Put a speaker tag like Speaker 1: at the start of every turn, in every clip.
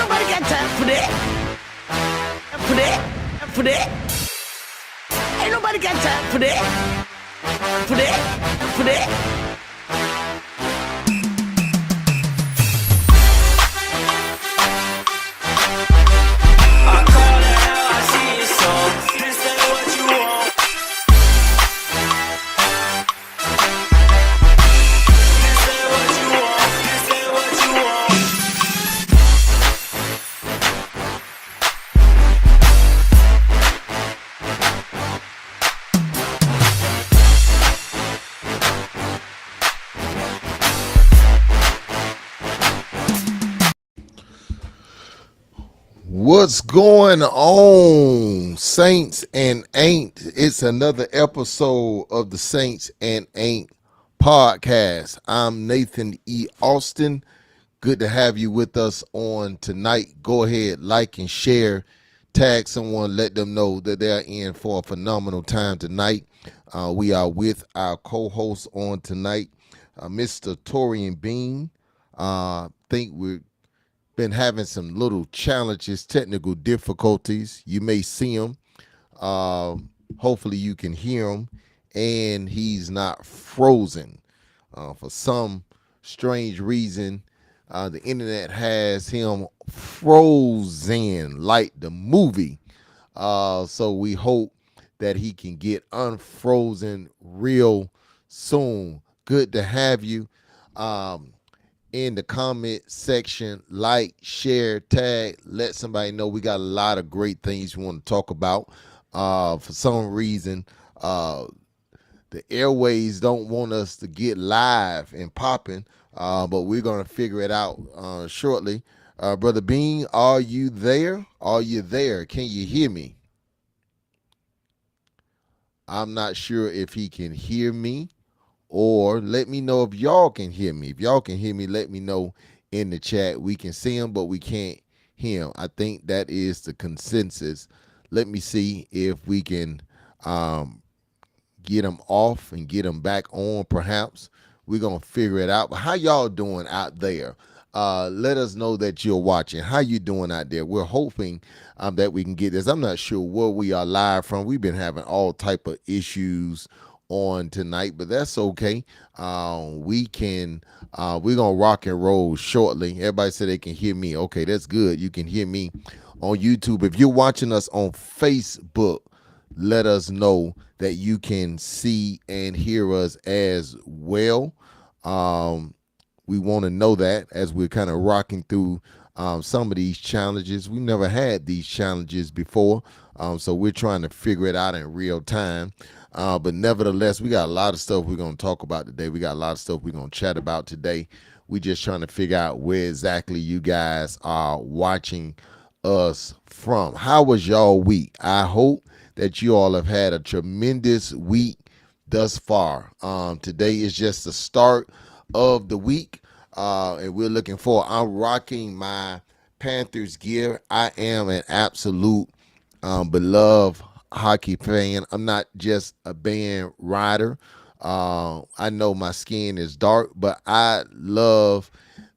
Speaker 1: nobody got time for that. For that. Ain't nobody got time for that. For that.
Speaker 2: What's going on, Saints and Aint? It's another episode of the Saints and Aint podcast. I'm Nathan E. Austin. Good to have you with us on tonight. Go ahead, like and share. Tag someone, let them know that they're in for a phenomenal time tonight. We are with our co-host on tonight, Mr. Torian Bean. Think we're been having some little challenges, technical difficulties. You may see him. Hopefully you can hear him, and he's not frozen. For some strange reason, the internet has him frozen like the movie. So we hope that he can get unfrozen real soon. Good to have you. In the comment section, like, share, tag, let somebody know. We got a lot of great things we want to talk about. For some reason, the airways don't want us to get live and popping, but we're going to figure it out shortly. Brother Bean, are you there? Are you there? Can you hear me? I'm not sure if he can hear me. Or let me know if y'all can hear me. If y'all can hear me, let me know in the chat. We can see him, but we can't hear him. I think that is the consensus. Let me see if we can get him off and get him back on, perhaps. We're going to figure it out. But how y'all doing out there? Let us know that you're watching. How you doing out there? We're hoping that we can get this. I'm not sure where we are live from. We've been having all type of issues on tonight, but that's okay. We're gonna rock and roll shortly. Everybody said they can hear me. Okay, that's good. You can hear me on YouTube. If you're watching us on Facebook, let us know that you can see and hear us as well. We want to know that as we're kind of rocking through some of these challenges. We never had these challenges before, so we're trying to figure it out in real time. But nevertheless, we got a lot of stuff we're going to talk about today. We got a lot of stuff we're going to chat about today. We just trying to figure out where exactly you guys are watching us from. How was y'all week? I hope that you all have had a tremendous week thus far. Today is just the start of the week, and we're looking forward. I'm rocking my Panthers gear. I am an absolute beloved hockey fan. I'm not just a band rider. I know my skin is dark, but I love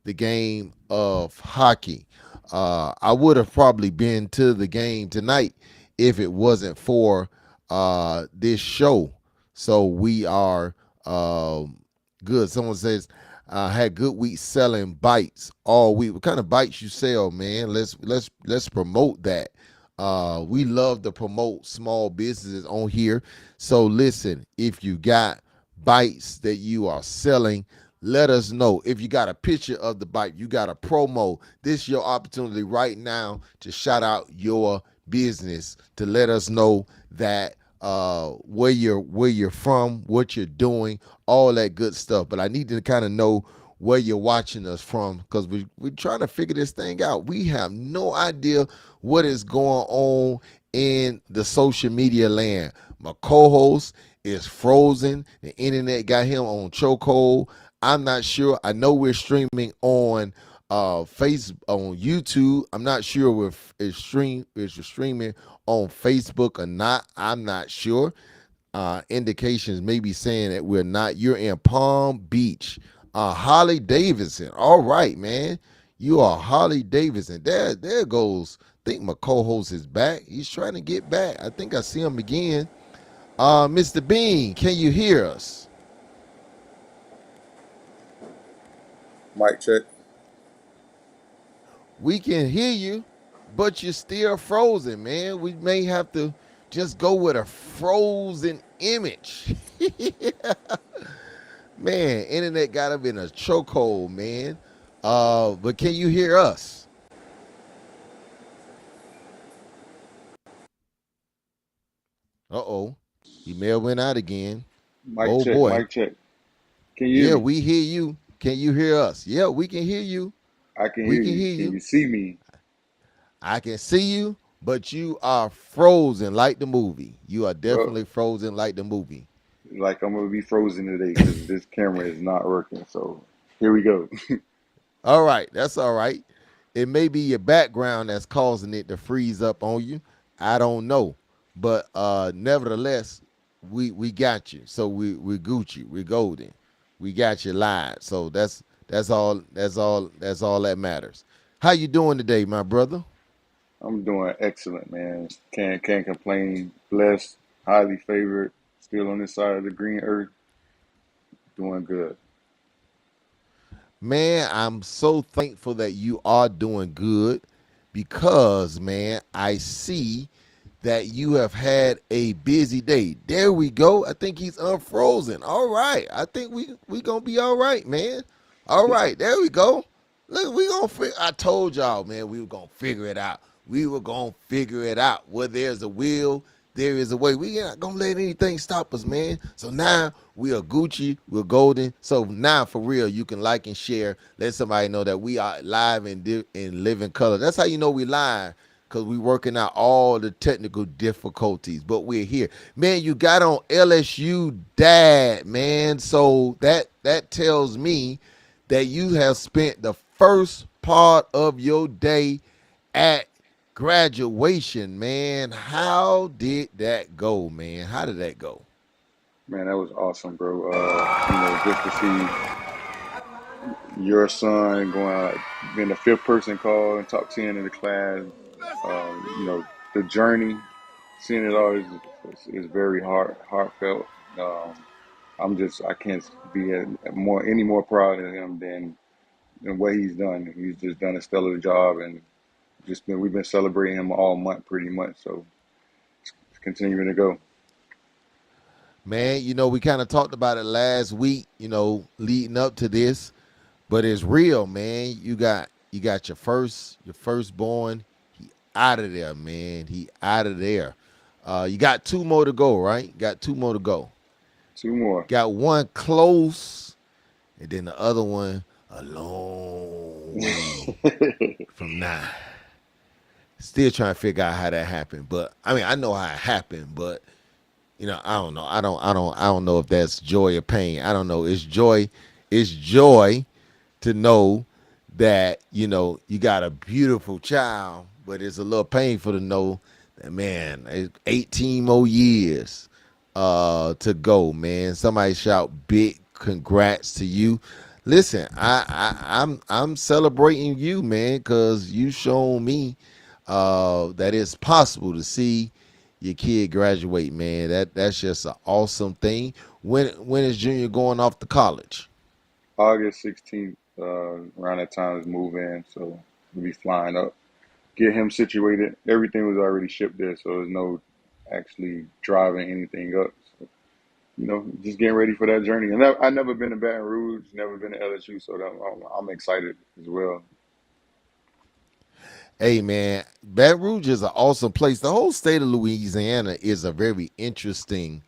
Speaker 2: the game of hockey. I would have probably been to the game tonight if it wasn't for this show. So we are good. Someone says had good week selling bites all week. What kind of bites you sell, man? Let's promote that. We love to promote small businesses on here. So listen, if you got bites that you are selling, let us know. If you got a picture of the bite, you got a promo, this is your opportunity right now to shout out your business, to let us know that where you're from, what you're doing, all that good stuff. But I need to kind of know where you're watching us from, because we're trying to figure this thing out. We have no idea what is going on in the social media land. My co-host is frozen. The internet got him on chokehold. I'm not sure. I know we're streaming on Facebook, on YouTube. I'm not sure if it's streaming on Facebook or not. I'm not sure. Indications may be saying that we're not. You're in Palm Beach. Holly Davidson. All right, man. You are Harley Davidson. There goes. I think my co-host is back. He's trying to get back. I think I see him again. Mr. Bean, can you hear us?
Speaker 3: Mic check.
Speaker 2: We can hear you, but you're still frozen, man. We may have to just go with a frozen image. Man, internet got up in a chokehold, man. But can you hear us? Uh-oh. He may have went out again.
Speaker 3: Mic
Speaker 2: Oh
Speaker 3: check.
Speaker 2: boy.
Speaker 3: Mic check. Can you hear
Speaker 2: Yeah,
Speaker 3: me?
Speaker 2: we hear you. Can you hear us? Yeah, we can hear you.
Speaker 3: I can
Speaker 2: We
Speaker 3: hear
Speaker 2: can
Speaker 3: you.
Speaker 2: hear
Speaker 3: Can
Speaker 2: you.
Speaker 3: you see me?
Speaker 2: I can see you, but you are frozen like the movie. You are
Speaker 3: Well,
Speaker 2: definitely frozen like the movie.
Speaker 3: like I'm gonna be frozen today because this camera is not working. So here we go.
Speaker 2: All right, that's all right. It may be your background that's causing it to freeze up on you. I don't know, but nevertheless, we got you. So we Gucci, we golden, we got you live. So that's all that matters. How you doing today, my brother?
Speaker 3: I'm doing excellent, man. Can't complain. Blessed, highly favored. Still on this side of the green earth. Doing good.
Speaker 2: Man, I'm so thankful that you are doing good because, man, I see that you have had a busy day. There we go. I think he's unfrozen. All right. I think we gonna be all right, man. All right. There we go. Look, we gonna figure. I told y'all, man, we were gonna figure it out. We were gonna figure it out. Where there's a will, there is a way. We not gonna let anything stop us, man. So now we are Gucci, we're golden. So now for real, you can like and share. Let somebody know that we are live in living color. That's how you know we live. Cause we working out all the technical difficulties, but we're here, man. You got on LSU dad, man. So that tells me that you have spent the first part of your day at graduation, man. How did that go, man? How did that go?
Speaker 3: Man, that was awesome, bro. Just to see your son going out, being the fifth person called and top 10 in the class. The journey, seeing it all is very heartfelt. Um, I can't be any more proud of him than what he's done. He's just done a stellar job, and we've been celebrating him all month pretty much. So it's continuing to go.
Speaker 2: Man, we kind of talked about it last week, leading up to this, but it's real, man. You got your firstborn. He out of there, man. He out of there. You got two more to go, right? Got two more to go.
Speaker 3: Two more.
Speaker 2: Got one close, and then the other one a long way from now. Still trying to figure out how that happened, but I mean, I know how it happened, but I don't know. I don't know if that's joy or pain. I don't know. It's joy. It's joy to know that you got a beautiful child, but it's a little painful to know that, man, it's 18 more years to go, man. Somebody shout big congrats to you. Listen, I'm celebrating you, man, because you shown me that it's possible to see your kid graduate, man. That's just an awesome thing. When is Junior going off to college?
Speaker 3: August 16th, around that time is move in, so we'll be flying up. Get him situated. Everything was already shipped there, so there's no actually driving anything up. So, just getting ready for that journey. And I never been to Baton Rouge, never been to LSU, so I'm excited as well.
Speaker 2: Hey, man, Baton Rouge is an awesome place. The whole state of Louisiana is a very interesting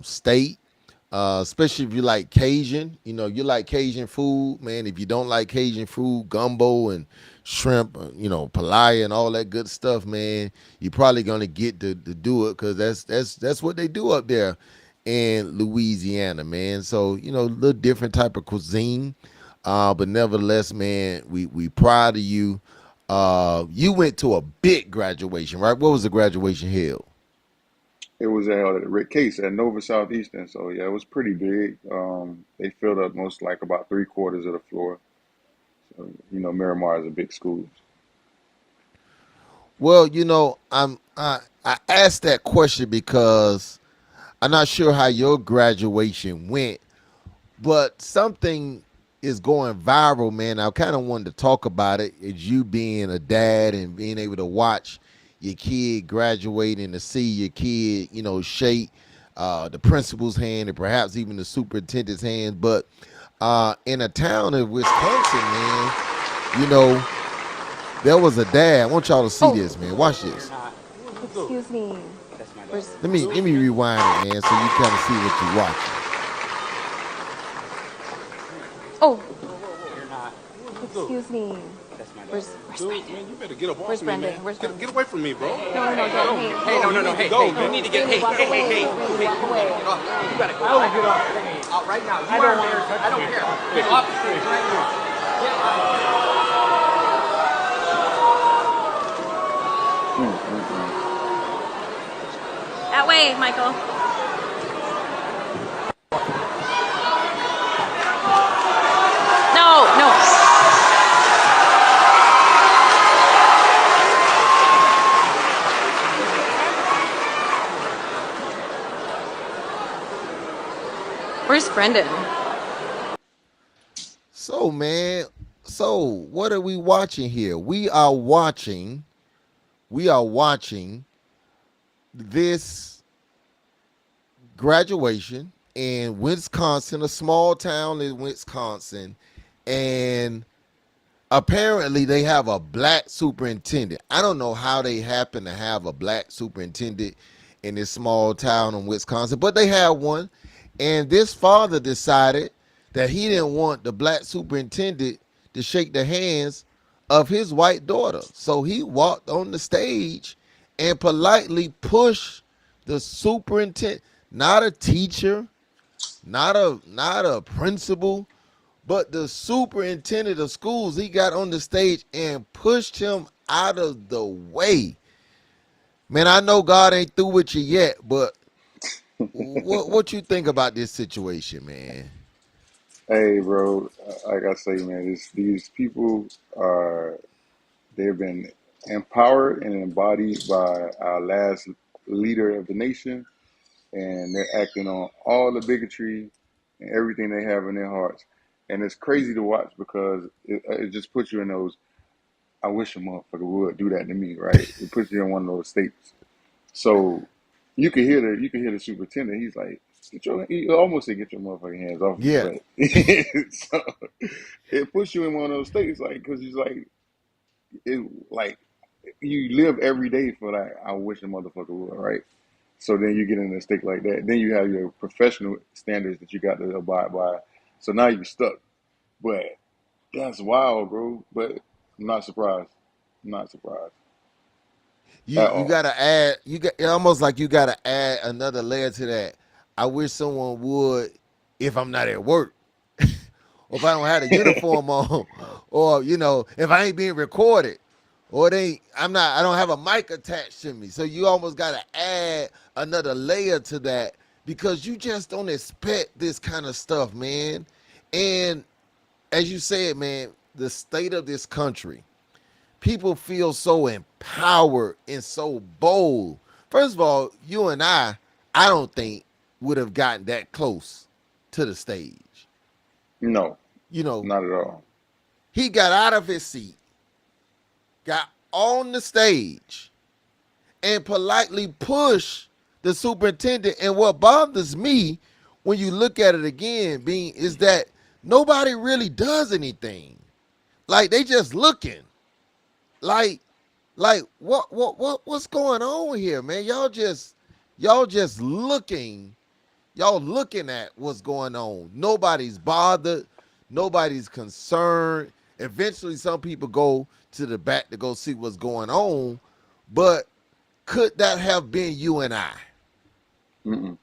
Speaker 2: state, especially if you like Cajun. You like Cajun food, man. If you don't like Cajun food, gumbo and shrimp, palaya and all that good stuff, man, you're probably gonna get to do it because that's what they do up there in Louisiana, man. So a little different type of cuisine, but nevertheless, man, we proud of you. You went to a big graduation, right? What was the graduation held?
Speaker 3: It was held at Rick Case at Nova Southeastern, so yeah, it was pretty big. They filled up most like about three quarters of the floor. Miramar is a big school.
Speaker 2: Well, I asked that question because I'm not sure how your graduation went, but something is going viral, man. I kind of wanted to talk about it. Is you being a dad and being able to watch your kid graduate and to see your kid, shake the principal's hand and perhaps even the superintendent's hand. But in a town of Wisconsin, man, you know, there was a dad. I want y'all to see
Speaker 4: Oh,
Speaker 2: this, man. Watch this.
Speaker 4: excuse me.
Speaker 2: Let me rewind it, man, so you kind of see what you're watching.
Speaker 4: Oh, excuse me. Where's
Speaker 5: Dude,
Speaker 4: Brandon?
Speaker 5: man, you better get up off
Speaker 4: Where's
Speaker 5: me,
Speaker 4: Brandon?
Speaker 5: man.
Speaker 4: Where's
Speaker 5: Get,
Speaker 4: Brandon?
Speaker 5: get away from me, bro.
Speaker 4: No, Jordan. Hey,
Speaker 5: Hey, no,
Speaker 4: hey,
Speaker 5: go,
Speaker 4: hey,
Speaker 5: man.
Speaker 4: you need to get. Hey, walk away. Hey, walk away.
Speaker 5: You gotta go. Get off. Out right now. You are embarrassed. I don't care. Get off the stage right now. Get off.
Speaker 3: Mm-mm-mm.
Speaker 4: That way, Michael. No, no. Where's Brendan?
Speaker 2: So, man, what are we watching here? We are watching this graduation in Wisconsin, a small town in Wisconsin, and apparently they have a black superintendent. I don't know how they happen to have a black superintendent in this small town in Wisconsin, but they have one. And this father decided that he didn't want the black superintendent to shake the hands of his white daughter. So he walked on the stage and politely pushed the superintendent, not a teacher, not a principal, but the superintendent of schools. He got on the stage and pushed him out of the way. Man, I know God ain't through with you yet, but what you think about this situation, man?
Speaker 3: Hey, bro. Like I say, man, these people are they've been empowered and embodied by our last leader of the nation, and they're acting on all the bigotry and everything they have in their hearts. And it's crazy to watch because it just puts you in those. I wish a motherfucker would do that to me, right? It puts you in one of those states. So you can hear the superintendent. He's like, he almost said, "Get your motherfucking hands off me,"
Speaker 2: Yeah.
Speaker 3: but so it puts you in one of those states, like because he's like you live every day for like, I wish a motherfucker would, right? So then you get in a state like that. Then you have your professional standards that you got to abide by. So now you're stuck. But that's wild, bro. But I'm not surprised. I'm not surprised
Speaker 2: You
Speaker 3: at
Speaker 2: you
Speaker 3: all.
Speaker 2: gotta add you got it's almost like you gotta add another layer to that. I wish someone would if I'm not at work. Or if I don't have a uniform on, or if I ain't being recorded, or I don't have a mic attached to me. So you almost gotta add another layer to that because you just don't expect this kind of stuff, man. And as you said, man, the state of this country, people feel so empowered and so bold. First of all, you and I don't think would have gotten that close to the stage.
Speaker 3: No,
Speaker 2: You know,
Speaker 3: not at all.
Speaker 2: he got out of his seat, got on the stage, and politely pushed the superintendent. And what bothers me when you look at it again, being is that nobody really does anything. Like they just looking. Like, what's going on here, man? Y'all just looking. Y'all looking at what's going on. Nobody's bothered. Nobody's concerned. Eventually, some people go to the back to go see what's going on. But could that have been you and I?
Speaker 3: Mm-mm.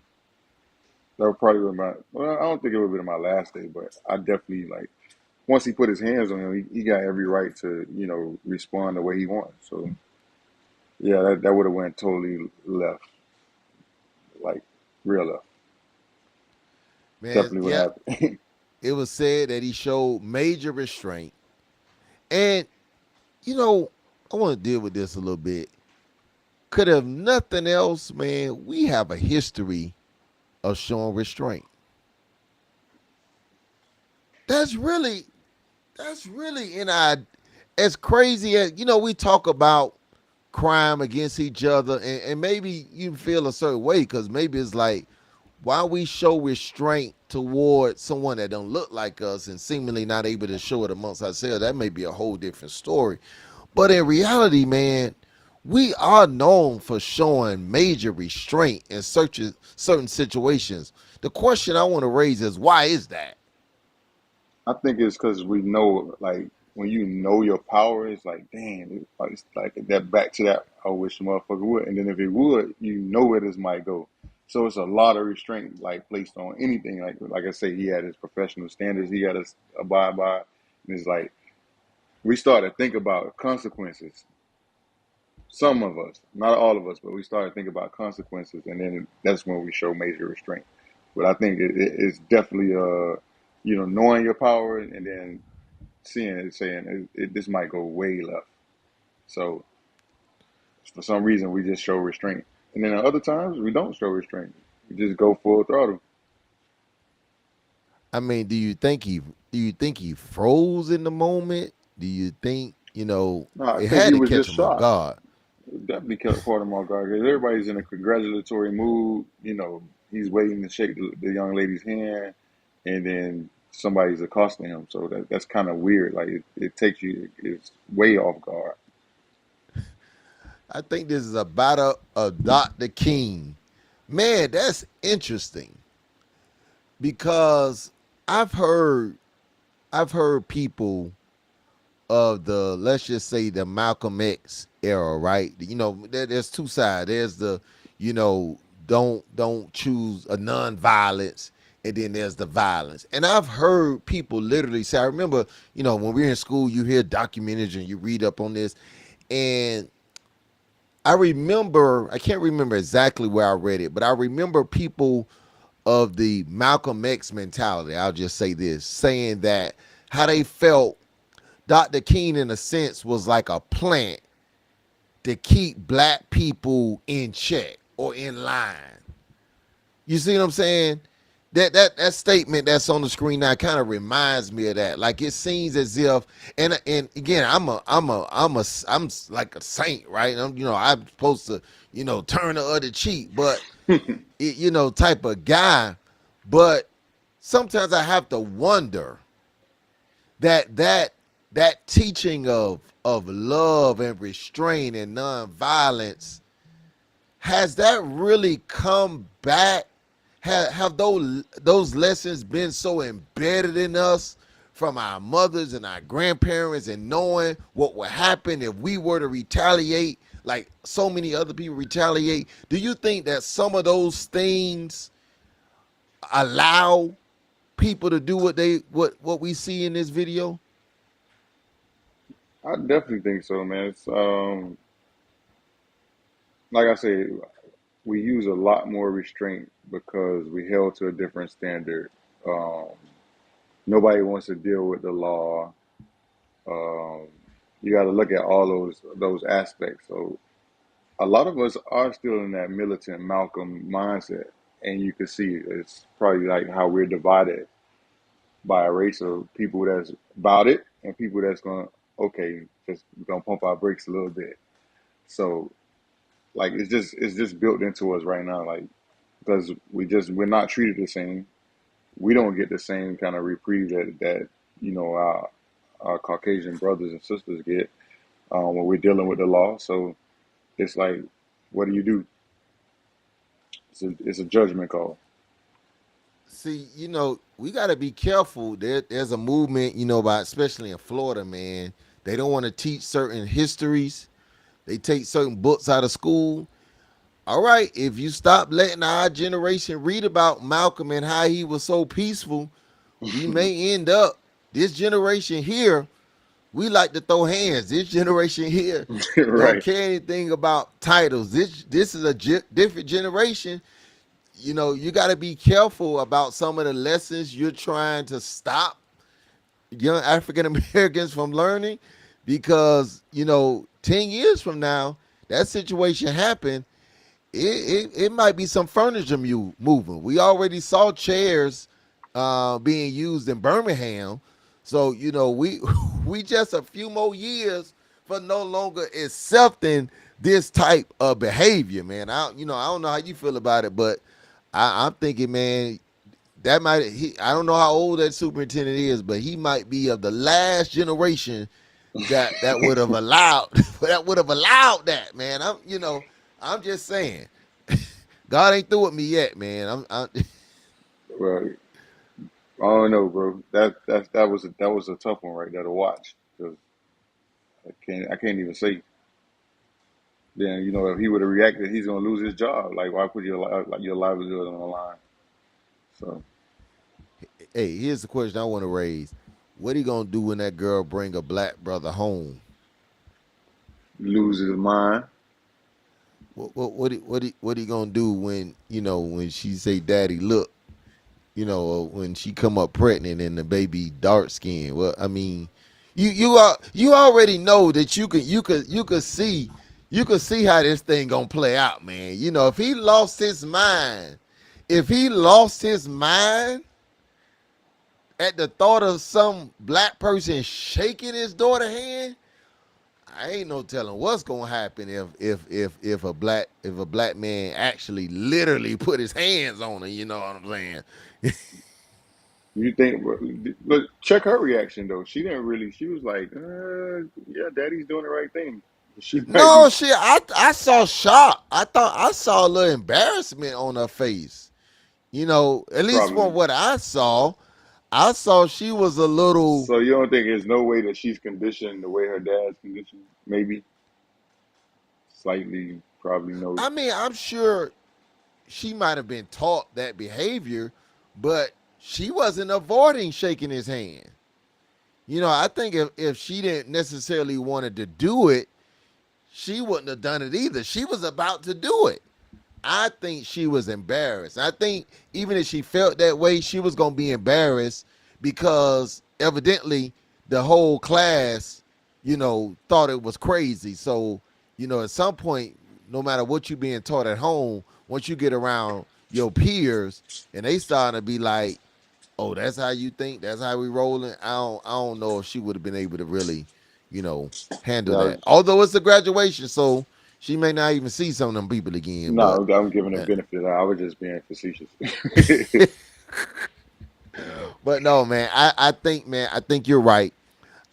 Speaker 3: That would probably be my. Well, I don't think it would have been my last day, but I definitely like once he put his hands on him, he got every right to respond the way he wants. So yeah, that would have went totally left, like real left.
Speaker 2: Man,
Speaker 3: Definitely would
Speaker 2: yeah,
Speaker 3: have happened.
Speaker 2: it was said that he showed major restraint. And you know, I want to deal with this a little bit. Could have nothing else, man. We have a history of showing restraint. That's really in our, as crazy as, we talk about crime against each other, and maybe you feel a certain way because maybe it's like, why we show restraint toward someone that don't look like us and seemingly not able to show it amongst ourselves. That may be a whole different story. But in reality, man, we are known for showing major restraint in certain situations. The question I want to raise is, why is that?
Speaker 3: I think it's because we know, like, when you know your power, it's like, damn, it's like that back to that, I wish the motherfucker would. And then if it would, you know where this might go. So it's a lot of restraint, like, placed on anything. Like I say, he had his professional standards he got to abide by. And it's like, we start to think about consequences. Some of us, not all of us, but we start to think about consequences. And then that's when we show major restraint. But I think it's definitely, knowing your power and then seeing it, saying this might go way left. So for some reason, we just show restraint, and then at other times we don't show restraint. We just go full throttle.
Speaker 2: I mean, do you think he froze in the moment? Do you think,
Speaker 3: No, I
Speaker 2: it
Speaker 3: think
Speaker 2: had
Speaker 3: he
Speaker 2: to
Speaker 3: was
Speaker 2: catch
Speaker 3: just
Speaker 2: him off
Speaker 3: shocked.
Speaker 2: guard?
Speaker 3: Definitely caught him off guard because everybody's in a congratulatory mood. He's waiting to shake the young lady's hand, and then somebody's accosting him. So that's kind of weird. Like it takes you, it's way off guard.
Speaker 2: I think this is about a Dr. King. Man, that's interesting because I've heard I've heard people of the, let's just say, the Malcolm X era, right? There's two sides. There's the, you know, don't choose a non-violence, and then there's the violence. And I've heard people literally say, I remember, when we were in school, you hear documentaries and you read up on this, and I can't remember exactly where I read it, but I remember people of the Malcolm X mentality, I'll just say this, saying that how they felt Dr. King, in a sense, was like a plant to keep black people in check or in line. You see what I'm saying? That statement that's on the screen now kind of reminds me of that. Like, it seems as if, and again, I'm like a saint, right? I'm supposed to, turn the other cheek, but type of guy. But sometimes I have to wonder that teaching of love and restraint and nonviolence, has that really come back? Have those lessons been so embedded in us from our mothers and our grandparents, and knowing what would happen if we were to retaliate like so many other people retaliate? Do you think that some of those things allow people to do what we see in this video?
Speaker 3: I definitely think so, man. It's like I say, we use a lot more restraint because we held to a different standard. Um, Nobody wants to deal with the law. Um, you got to look at all those aspects. So a lot of us are still in that militant Malcolm mindset, and you can see it's probably like how we're divided by a race of people that's about it and people that's going, okay, just gonna pump our brakes a little bit. So like it's just built into us right now, like because we're not treated the same. We don't get the same kind of reprieve that our Caucasian brothers and sisters get when we're dealing with the law. So it's like, what do you do? It's a judgment call.
Speaker 2: See, we got to be careful. There's a movement, about, especially in Florida, man. They don't want to teach certain histories. They take certain books out of school. All right, if you stop letting our generation read about Malcolm and how he was so peaceful, we may end up, this generation here, we like to throw hands. This generation here don't
Speaker 3: Right.
Speaker 2: care anything about titles. This is a different generation. You got to be careful about some of the lessons you're trying to stop, young African Americans from learning, because 10 years from now that situation happened. It might be some furniture moving. We already saw chairs being used in Birmingham, so we we just a few more years for no longer accepting this type of behavior, man. I don't know how you feel about it, but I'm thinking, man, that might I don't know how old that superintendent is, but he might be of the last generation that would have allowed that, man. I'm just saying, God ain't through with me yet, man. I'm
Speaker 3: Well, I don't know, bro. That was a tough one right there to watch because I can't even say. Then if he would have reacted, he's gonna lose his job. Like why put your livelihood on the line? So
Speaker 2: Hey, here's the question I want to raise: what he gonna do when that girl bring a black brother home?
Speaker 3: lose his mind.
Speaker 2: What he gonna do when when she say, "Daddy, look," or when she come up pregnant and the baby dark skin? Well, I mean, you already know that you could see how this thing gonna play out, man. If he lost his mind, if he lost his mind at the thought of some black person shaking his daughter's hand, I ain't no telling what's gonna happen if a black man actually literally put his hands on her. You know what I'm saying?
Speaker 3: You think, but check her reaction though. She didn't really. She was like, "Yeah, Daddy's doing the right thing." She might be
Speaker 2: No, shit. I saw shock. I thought I saw a little embarrassment on her face. At least from
Speaker 3: probably.
Speaker 2: what I saw she was a little.
Speaker 3: So you don't think there's no way that she's conditioned the way her dad's conditioned? Maybe slightly, probably no.
Speaker 2: I mean, I'm sure she might have been taught that behavior, but she wasn't avoiding shaking his hand. I think if she didn't necessarily wanted to do it, she wouldn't have done it either. She was about to do it. I think she was embarrassed. I think even if she felt that way, she was going to be embarrassed because evidently the whole class, thought it was crazy. So, at some point, no matter what you being taught at home, once you get around your peers and they starting to be like, "Oh, that's how you think? That's how we rolling." I don't know if she would have been able to really, handle
Speaker 3: Yeah,
Speaker 2: that. Although it's a graduation, so she may not even see some of them people again. But
Speaker 3: no, I'm giving a
Speaker 2: uh,
Speaker 3: benefit. I was just being facetious.
Speaker 2: but no, man. I think you're right.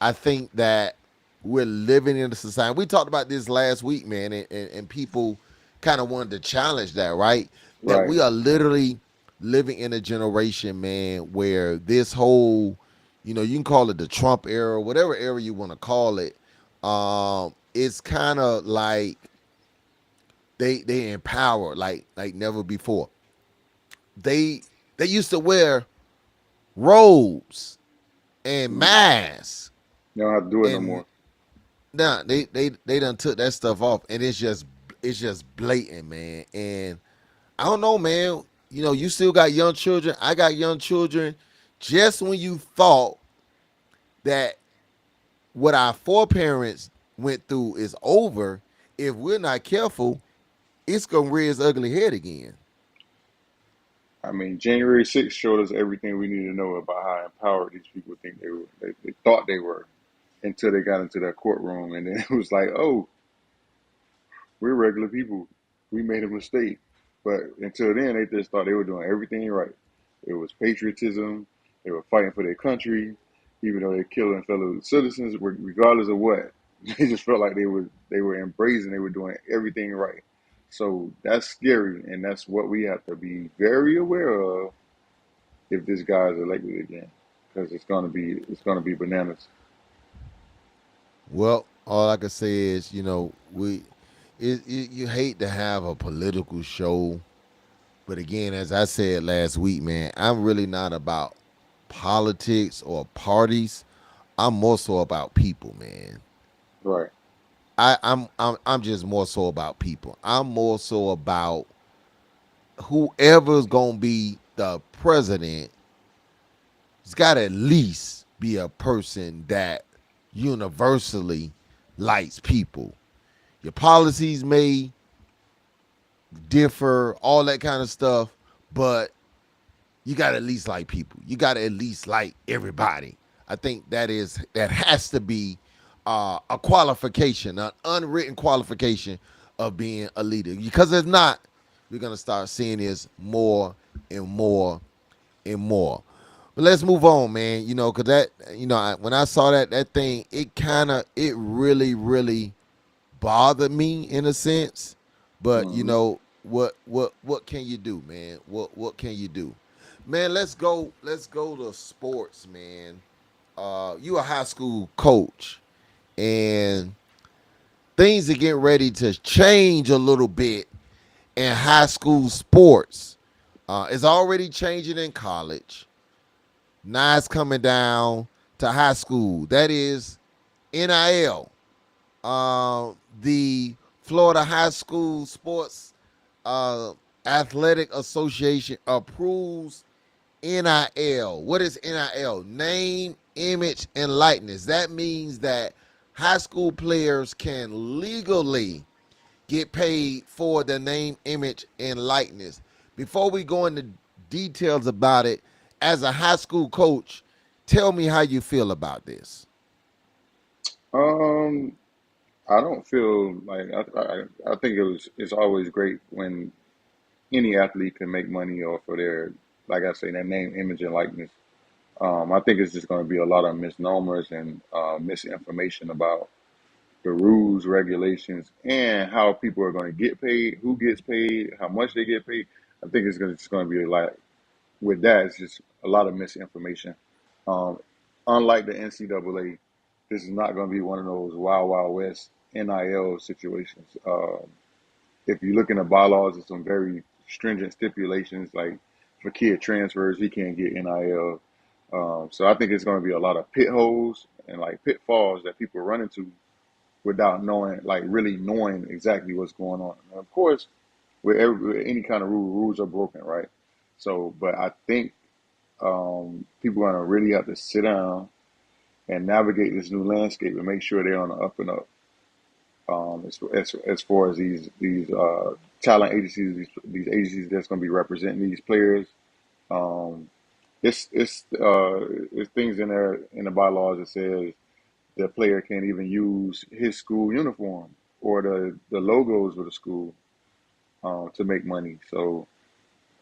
Speaker 2: I think that we're living in a society. We talked about this last week, man, and people kind of wanted to challenge that, right? That
Speaker 3: Right.
Speaker 2: we are literally living in a generation, man, where this whole, you can call it the Trump era, whatever era you want to call it. It's kind of like they empower like never before. They used to wear robes and
Speaker 3: You
Speaker 2: masks,
Speaker 3: don't have to do it no
Speaker 2: and
Speaker 3: more.
Speaker 2: now they done took that stuff off, and it's just blatant, man. And I don't know, man. You still got young children. I got young children. Just when you thought that what our foreparents went through is over, if we're not careful, it's gonna rear its ugly head again.
Speaker 3: I mean, January 6th showed us everything we need to know about how empowered these people think they were. They thought they were until they got into that courtroom, and then it was like, oh, we're regular people. We made a mistake. But until then, they just thought they were doing everything right. It was patriotism. They were fighting for their country, even though they're killing fellow citizens, regardless of what. They just felt like they were embracing. They were doing everything right. So that's scary, and that's what we have to be very aware of if this guy is elected again, because it's gonna be bananas.
Speaker 2: Well, all I can say is, you hate to have a political show, but again, as I said last week, man, I'm really not about politics or parties. I'm more so about people, man.
Speaker 3: Right.
Speaker 2: I'm just more so about people. I'm more so about whoever's gonna be the president. It's got to at least be a person that universally likes people. Your policies may differ, all that kind of stuff, but you got to at least like people. You got to at least like everybody. I think that has to be a qualification, an unwritten qualification of being a leader. Because if not, we're gonna start seeing this more and more and more. But let's move on, man. Because when I saw that thing, it really bothered me in a sense. But
Speaker 3: Mm-hmm.
Speaker 2: what can you do, man? What can you do, man? Let's go to sports, man. You a high school coach, and things are getting ready to change a little bit in high school sports. It's already changing in college. Now it's coming down to high school. That is NIL. The Florida High School Sports uh, Athletic Association approves NIL. What is NIL? Name, image, and likeness. That means that high school players can legally get paid for their name, image, and likeness. Before we go into details about it, as a high school coach, tell me how you feel about this.
Speaker 3: Um, I don't feel like I think it's always great when any athlete can make money off of their, like I say, their name, image, and likeness. I think it's just going to be a lot of misnomers and misinformation about the rules, regulations, and how people are going to get paid, who gets paid, how much they get paid. I think just going to be like with that, it's just a lot of misinformation. Um, Unlike the NCAA, this is not going to be one of those wild, wild west NIL situations. If you look in the bylaws, there's some very stringent stipulations. Like for kid transfers, he can't get NIL. So I think it's going to be a lot of pit holes and like pitfalls that people run into without knowing, like really knowing exactly what's going on. And of course, with any kind of rules are broken, right? So, but I think people are going to really have to sit down and navigate this new landscape and make sure they're on the up and up. As far as these talent agencies, these agencies that's going to be representing these players, um, it's things in there in the bylaws that says the player can't even use his school uniform or the logos of the school to make money. So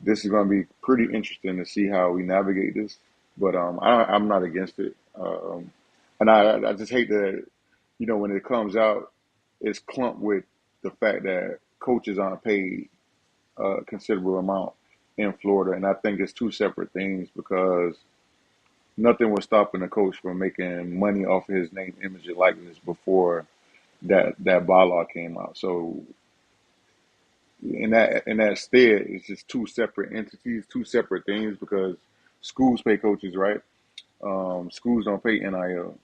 Speaker 3: this is going to be pretty interesting to see how we navigate this. But I'm not against it, and I just hate that when it comes out, it's clumped with the fact that coaches aren't paid a considerable amount in Florida, and I think it's two separate things because nothing was stopping the coach from making money off his name, image, and likeness before that bylaw came out. So in that stead, it's just two separate entities, two separate things because schools pay coaches, right? Schools don't pay NIL.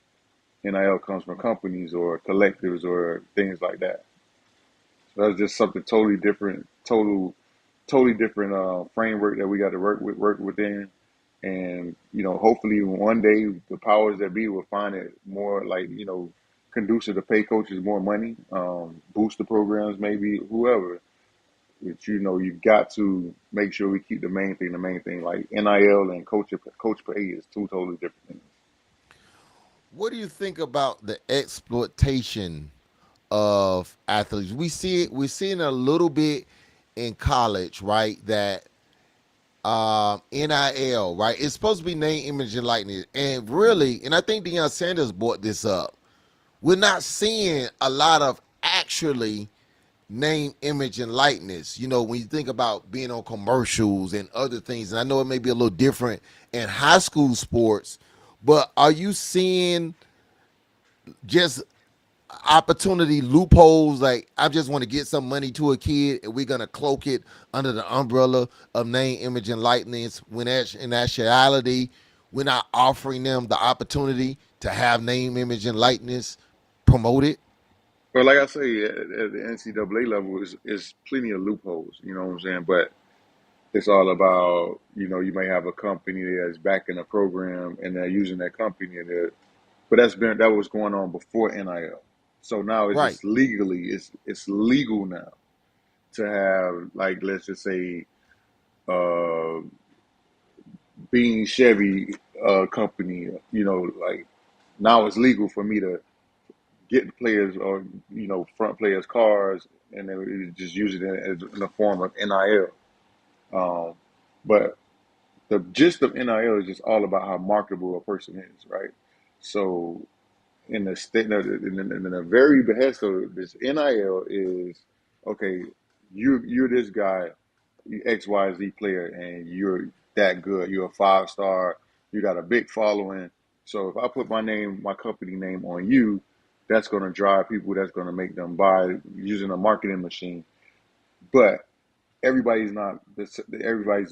Speaker 3: NIL comes from companies or collectives or things like that. So that's just something totally different, totally different framework that we got to work within. And hopefully one day the powers that be will find it more like conducive to pay coaches more money, boost the programs, maybe whoever. But you got to make sure we keep the main thing the main thing. Like NIL and coach pay is two totally different things.
Speaker 2: What do you think about the exploitation of athletes? We see it. We're seeing a little bit in college, right? That NIL, right? It's supposed to be name, image, and likeness, and really, and I think Deion Sanders brought this up. We're not seeing a lot of actually name, image, and likeness. When you think about being on commercials and other things, and I know it may be a little different in high school sports, but are you seeing just opportunity loopholes? Like, I just want to get some money to a kid, and we're gonna cloak it under the umbrella of name, image, and likeness. When in actuality, we're not offering them the opportunity to have name, image, and likeness promoted.
Speaker 3: But like I say, at the NCAA level, is plenty of loopholes. You know what I'm saying? But it's all about, you may have a company that's backing a program and they're using that company but that was going on before NIL. So now it's
Speaker 2: Right.
Speaker 3: just legally, it's legal now to have, like, let's just say, uh, Being Chevy company, like, now it's legal for me to get players or, front players cars, and then just use it in the form of NIL. Um, but the gist of NIL is just all about how marketable a person is, right? So in the state, in the very behest of this NIL is, okay, you're this guy, XYZ player, and you're that good. You're a 5 star. You got a big following. So if I put my company name on you, that's going to drive people. That's going to make them buy using a marketing machine. But everybody's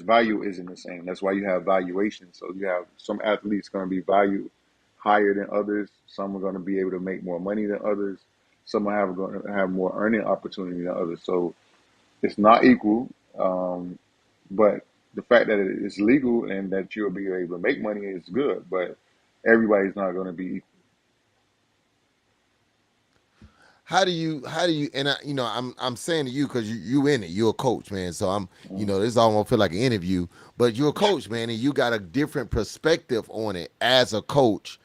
Speaker 3: value isn't the same. That's why you have valuation. So you have some athletes going to be valued higher than others. Some are going to be able to make more money than others. Some are going to have more earning opportunity than others. So it's not equal. But the fact that it's legal and that you'll be able to make money is good. But everybody's not going to be equal.
Speaker 2: How do you and I'm saying to you because you in it, you're a coach, man. So this almost feel like an interview, but you're a coach, man, and you got a different perspective on it as a coach.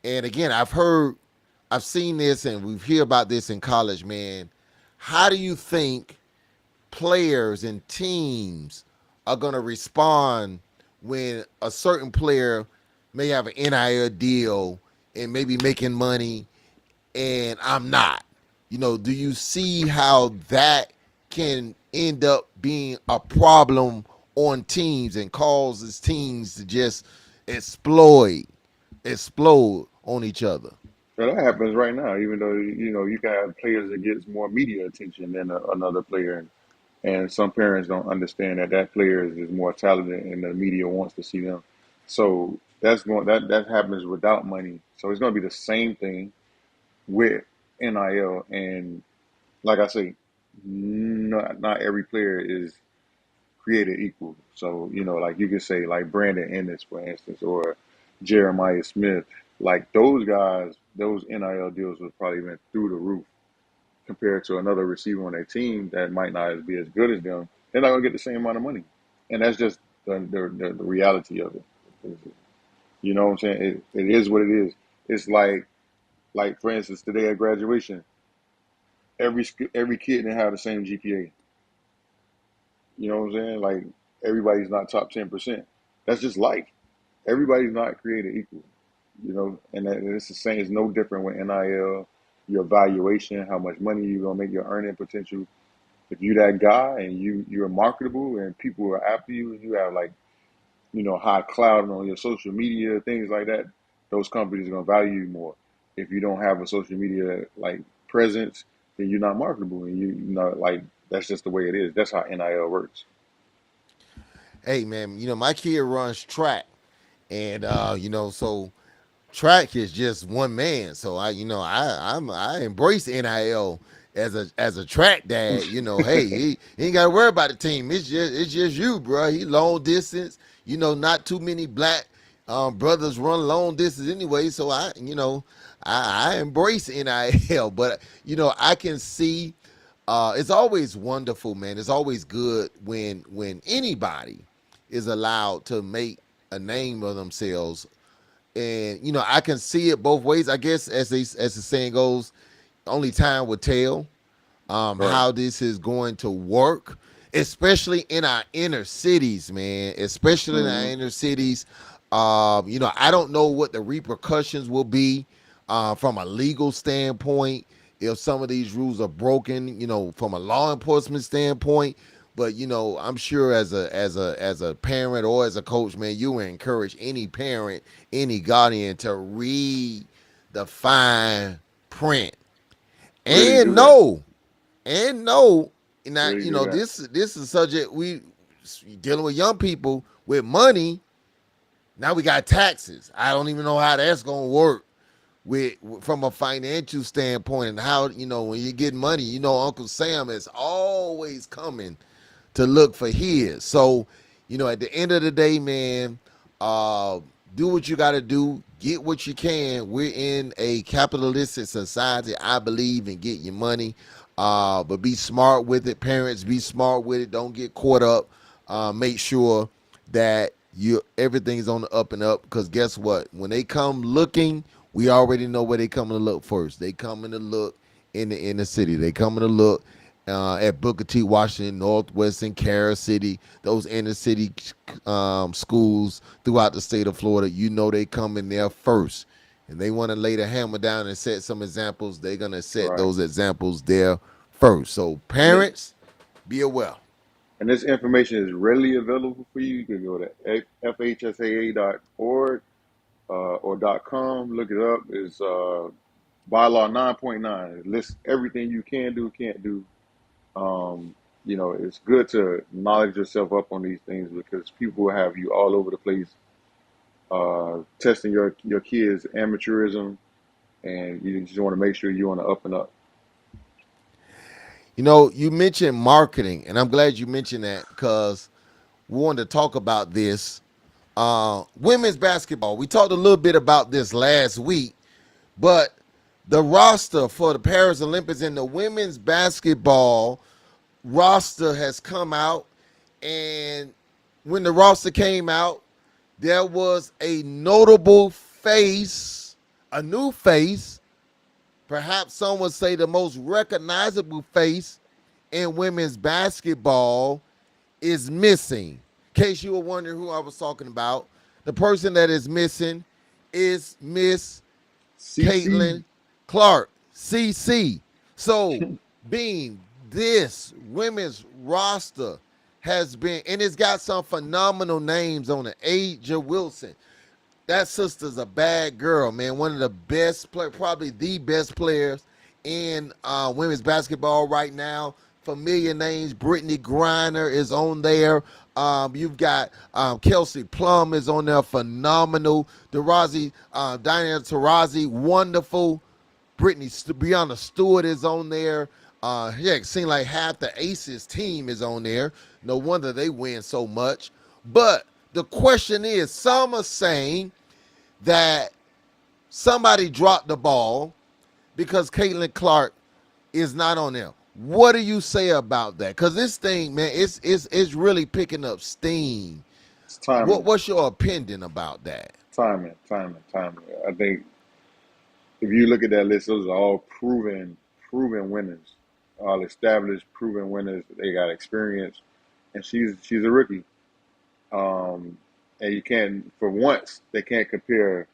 Speaker 2: And again, I've seen this and we hear about this in college, man. How do you think players and teams are going to respond when a certain player may have an NIL deal and maybe making money and I'm not? Do you see how that can end up being a problem on teams and causes teams to just explode on each other?
Speaker 3: So that happens right now, even though, you can have players that gets more media attention than another player. And some parents don't understand that player is more talented and the media wants to see them. So that happens without money. So it's going to be the same thing with NIL. And like I say, not every player is created equal. So, like you could say, like Brandon Ennis, for instance, or Jeremiah Smith, like those guys, those NIL deals was probably been through the roof compared to another receiver on their team that might not be as good as them. They're not gonna get the same amount of money, and that's just the reality of it. You know what I'm saying? It is what it is. It's like for instance, today at graduation, every kid didn't have the same GPA. You know what I'm saying? Like, everybody's not top 10%. That's just life. Everybody's not created equal. And it's the same. It's no different with NIL. Your evaluation, how much money you're gonna make, your earning potential. If you're that guy and you're marketable and people are after you and you have, like, high cloud on your social media, things like that, those companies are gonna value you more. If you don't have a social media, like, presence, then you're not marketable, and like, that's just the way it is. That's how NIL works.
Speaker 2: Hey, man, my kid runs track, and so track is just one man. So I embrace NIL as a track dad. Hey, he ain't got to worry about the team. It's just you, bro. He long distance. Not too many black brothers run long distance anyway. So I embrace NIL, but I can see. It's always wonderful, man. It's always good when anybody is allowed to make a name of themselves, and I can see it both ways. I guess as the saying goes, only time will tell
Speaker 3: Right.
Speaker 2: how this is going to work, especially in our inner cities, man. Especially in our
Speaker 3: Hmm.
Speaker 2: inner cities. I don't know what the repercussions will be from a legal standpoint if some of these rules are broken. From a law enforcement standpoint. But I'm sure as a parent or as a coach, man, you would encourage any parent, any guardian to read the fine print
Speaker 3: Really
Speaker 2: and
Speaker 3: do that.
Speaker 2: know now
Speaker 3: Really do that.
Speaker 2: this is a subject we dealing with young people with money. Now we got taxes. I don't even know how that's gonna work with from a financial standpoint, and how when you get money, Uncle Sam is always coming to look for his. So, at the end of the day, man, uh, do what you got to do. Get what you can. We're in a capitalistic society. I believe in get your money, but be smart with it. Parents, be smart with it. Don't get caught up. Make sure that everything's on the up and up. Because guess what? When they come looking, we already know where they coming to look first. They coming to look in the inner city. They coming to look at Booker T. Washington, Northwestern, Carroll City, those inner city schools throughout the state of Florida. They come in there first. And they want to lay the hammer down and set some examples. They're going to set
Speaker 3: Right.
Speaker 2: those examples there first. So parents, be aware.
Speaker 3: And this information is readily available for you. You can go to fhsaa.org or .com. Look it up. It's bylaw 9.9. It lists everything you can do, can't do. It's good to knowledge yourself up on these things because people will have you all over the place testing your kids' amateurism, and you just want to make sure you're on the up and up.
Speaker 2: You mentioned marketing, and I'm glad you mentioned that because we wanted to talk about this. Women's basketball. We talked a little bit about this last week, but the roster for the Paris Olympics and the women's basketball roster has come out. And when the roster came out, there was a notable face, a new face, perhaps some would say the most recognizable face in women's basketball is missing. In case you were wondering who I was talking about, the person that is missing is Miss
Speaker 3: CC.
Speaker 2: Caitlin Clark, CC. So, being this women's roster has been, and it's got some phenomenal names on it. Aja Wilson. That sister's a bad girl, man. One of the best probably the best players in women's basketball right now. Familiar names. Brittany Griner is on there. You've got Kelsey Plum is on there. Phenomenal. Diana Taurasi, wonderful. Brianna Stewart is on there. It seems like half the Aces team is on there. No wonder they win so much. But the question is, some are saying that somebody dropped the ball because Caitlin Clark is not on there. What do you say about that? Because this thing, man, it's really picking up steam.
Speaker 3: It's timing,
Speaker 2: What's your opinion about that?
Speaker 3: timing. I think if you look at that list, those are all proven winners, all established, proven winners. They got experience, and she's a rookie. And you can't, for once, they can't compare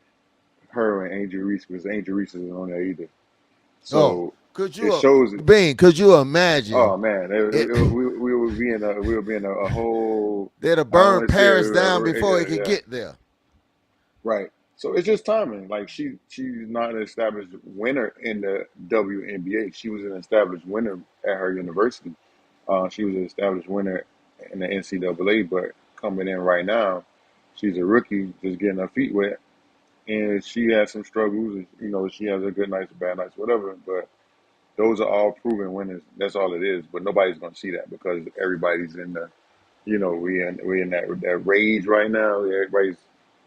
Speaker 3: her and Angel Reese because Angel Reese isn't on there either.
Speaker 2: Oh,
Speaker 3: So
Speaker 2: could
Speaker 3: it
Speaker 2: you,
Speaker 3: shows it.
Speaker 2: Bean? Could you imagine?
Speaker 3: Oh man,
Speaker 2: It,
Speaker 3: we would be in a whole.
Speaker 2: they'd have
Speaker 3: I don't
Speaker 2: burned
Speaker 3: want to say
Speaker 2: Paris down before it could
Speaker 3: yeah,
Speaker 2: get there.
Speaker 3: right. So it's just timing. Like she's not an established winner in the WNBA. She was an established winner at her university. She was an established winner in the NCAA, but coming in right now, she's a rookie, just getting her feet wet, and she has some struggles. And, she has her good nights, bad nights, whatever. But those are all proven winners. That's all it is. But nobody's going to see that because everybody's in the, we in that rage right now. Everybody's